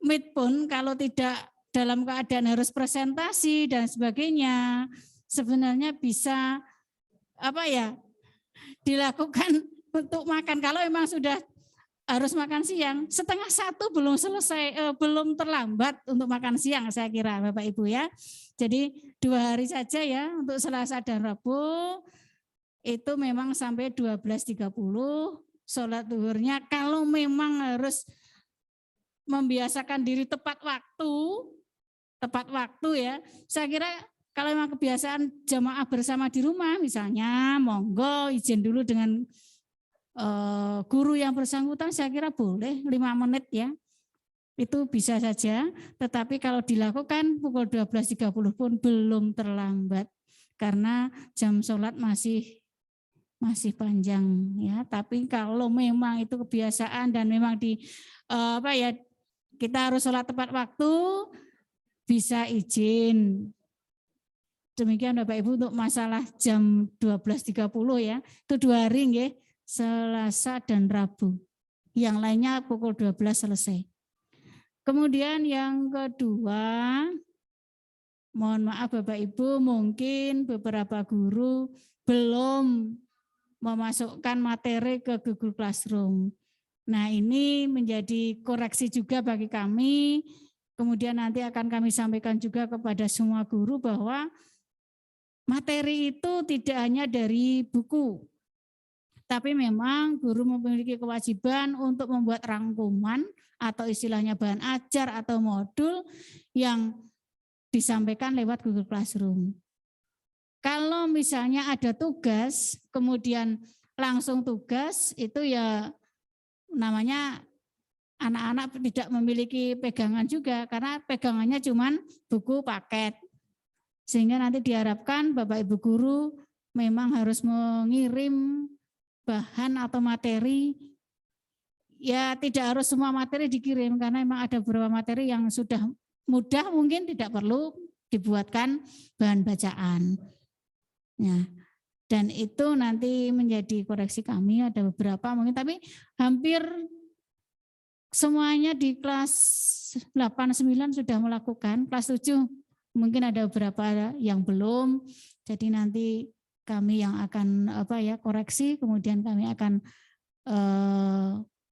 Meet pun kalau tidak dalam keadaan harus presentasi dan sebagainya, sebenarnya bisa dilakukan untuk makan. Kalau memang sudah harus makan siang, 12:30 belum selesai, belum terlambat untuk makan siang saya kira Bapak Ibu ya. Jadi 2 hari saja ya untuk Selasa dan Rabu itu memang sampai 12:30 sholat zuhurnya. Kalau memang harus membiasakan diri tepat waktu ya, saya kira kalau memang kebiasaan jamaah bersama di rumah misalnya, monggo izin dulu dengan guru yang bersangkutan, saya kira boleh 5 menit ya, itu bisa saja. Tetapi kalau dilakukan pukul 12:30 pun belum terlambat, karena jam sholat masih panjang ya. Tapi kalau memang itu kebiasaan dan memang kita harus sholat tepat waktu, bisa izin. Demikian Bapak Ibu untuk masalah jam 12:30 ya. Itu 2 hari nggih, Selasa dan Rabu. Yang lainnya pukul 12 selesai. Kemudian yang kedua, mohon maaf Bapak Ibu, mungkin beberapa guru belum memasukkan materi ke Google Classroom. Nah, ini menjadi koreksi juga bagi kami. Kemudian nanti akan kami sampaikan juga kepada semua guru bahwa materi itu tidak hanya dari buku, tapi memang guru memiliki kewajiban untuk membuat rangkuman atau istilahnya bahan ajar atau modul yang disampaikan lewat Google Classroom. Kalau misalnya ada tugas, kemudian langsung tugas, itu ya namanya anak-anak tidak memiliki pegangan juga, karena pegangannya cuman buku paket. Sehingga nanti diharapkan Bapak Ibu guru memang harus mengirim bahan atau materi, ya tidak harus semua materi dikirim, karena memang ada beberapa materi yang sudah mudah mungkin tidak perlu dibuatkan bahan bacaan. Ya, dan itu nanti menjadi koreksi kami, ada beberapa mungkin, tapi hampir semuanya di kelas 8-9 sudah melakukan, kelas 7 mungkin ada beberapa yang belum, jadi nanti kami yang akan koreksi, kemudian kami akan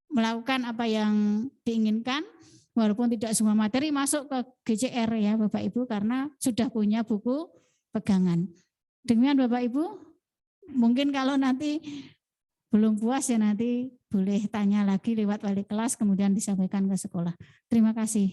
melakukan apa yang diinginkan, walaupun tidak semua materi masuk ke GCR ya Bapak Ibu, karena sudah punya buku pegangan. Demikian Bapak Ibu, mungkin kalau nanti belum puas ya nanti boleh tanya lagi lewat wali kelas, kemudian disampaikan ke sekolah. Terima kasih.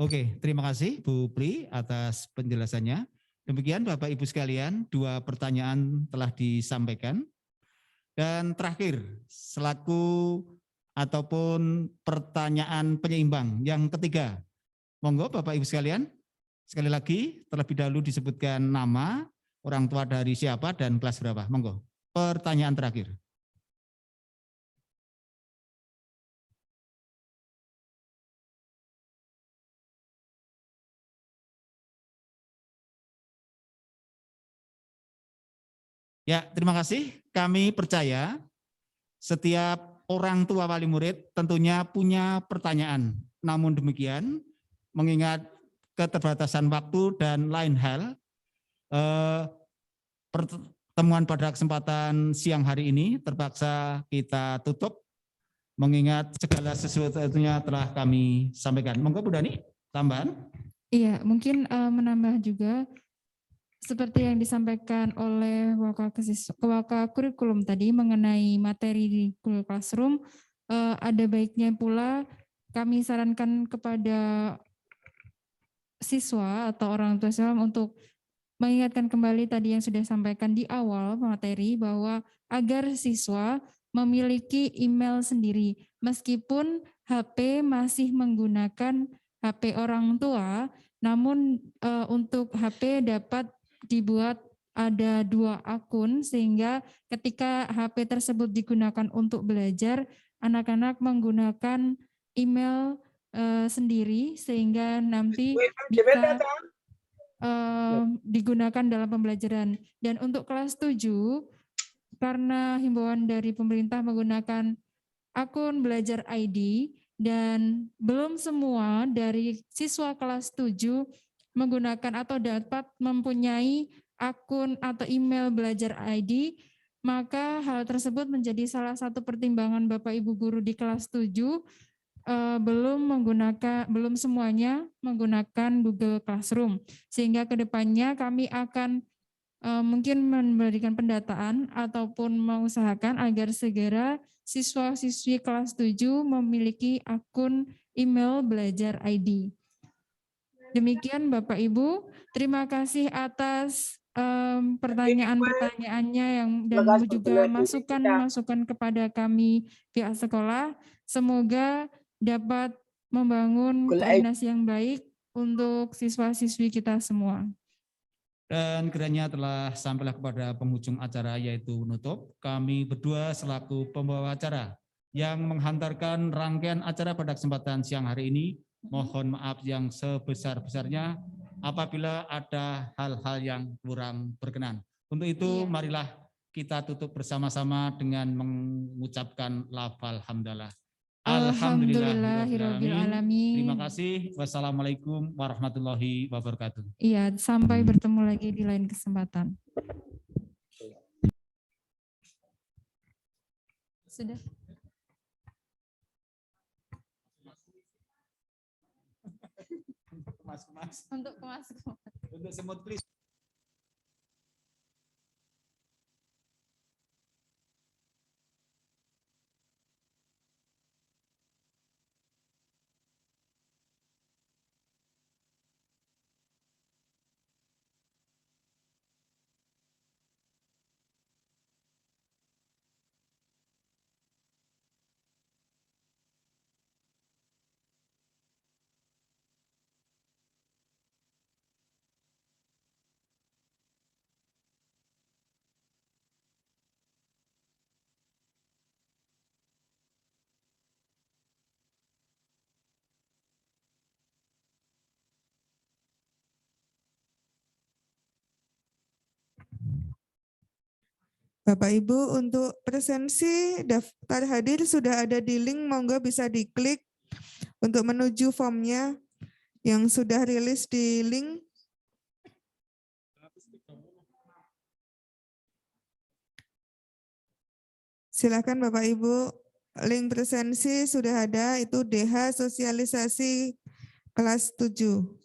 Oke, terima kasih Bu Pri atas penjelasannya. Demikian Bapak Ibu sekalian, 2 pertanyaan telah disampaikan. Dan terakhir, selaku ataupun pertanyaan penyeimbang yang ketiga. Monggo Bapak Ibu sekalian, sekali lagi terlebih dahulu disebutkan nama, orang tua dari siapa dan kelas berapa. Monggo, pertanyaan terakhir. Ya, terima kasih. Kami percaya setiap orang tua wali murid tentunya punya pertanyaan. Namun demikian, mengingat keterbatasan waktu dan lain hal, pertemuan pada kesempatan siang hari ini terpaksa kita tutup, mengingat segala sesuatunya telah kami sampaikan. Monggo Bu Dani, tambahan? Iya, mungkin menambah juga, seperti yang disampaikan oleh Wakil Kurikulum tadi mengenai materi di Google Classroom, ada baiknya pula kami sarankan kepada siswa atau orang tua siswa untuk mengingatkan kembali tadi yang sudah disampaikan di awal materi, bahwa agar siswa memiliki email sendiri, meskipun HP masih menggunakan HP orang tua, namun untuk HP dapat dibuat ada 2 akun, sehingga ketika HP tersebut digunakan untuk belajar, anak-anak menggunakan email sendiri, sehingga nanti bisa digunakan dalam pembelajaran. Dan untuk kelas 7, karena himbauan dari pemerintah menggunakan akun Belajar ID dan belum semua dari siswa kelas 7 menggunakan atau dapat mempunyai akun atau email Belajar ID, maka hal tersebut menjadi salah satu pertimbangan Bapak Ibu guru di kelas 7 belum semuanya menggunakan Google Classroom, sehingga kedepannya kami akan mungkin memberikan pendataan ataupun mengusahakan agar segera siswa-siswi kelas 7 memiliki akun email Belajar ID. Demikian Bapak Ibu, terima kasih atas pertanyaan-pertanyaannya dan juga masukan-masukan kepada kami pihak sekolah. Semoga dapat membangun koordinasi yang baik untuk siswa-siswi kita semua. Dan kiranya telah sampailah kepada penghujung acara yaitu menutup. Kami berdua selaku pembawa acara yang menghantarkan rangkaian acara pada kesempatan siang hari ini. Mohon maaf yang sebesar-besarnya apabila ada hal-hal yang kurang berkenan. Untuk itu marilah kita tutup bersama-sama dengan mengucapkan lafal hamdalah. Alhamdulillahirrabbilalamin. Terima kasih. Wassalamualaikum warahmatullahi wabarakatuh. Iya, sampai bertemu lagi di lain kesempatan. Sudah. Untuk kemas. Untuk semut please. Bapak Ibu, untuk presensi daftar hadir sudah ada di link, monggo bisa diklik untuk menuju formnya yang sudah rilis di link. Silakan Bapak Ibu, link presensi sudah ada, itu DH sosialisasi kelas 7.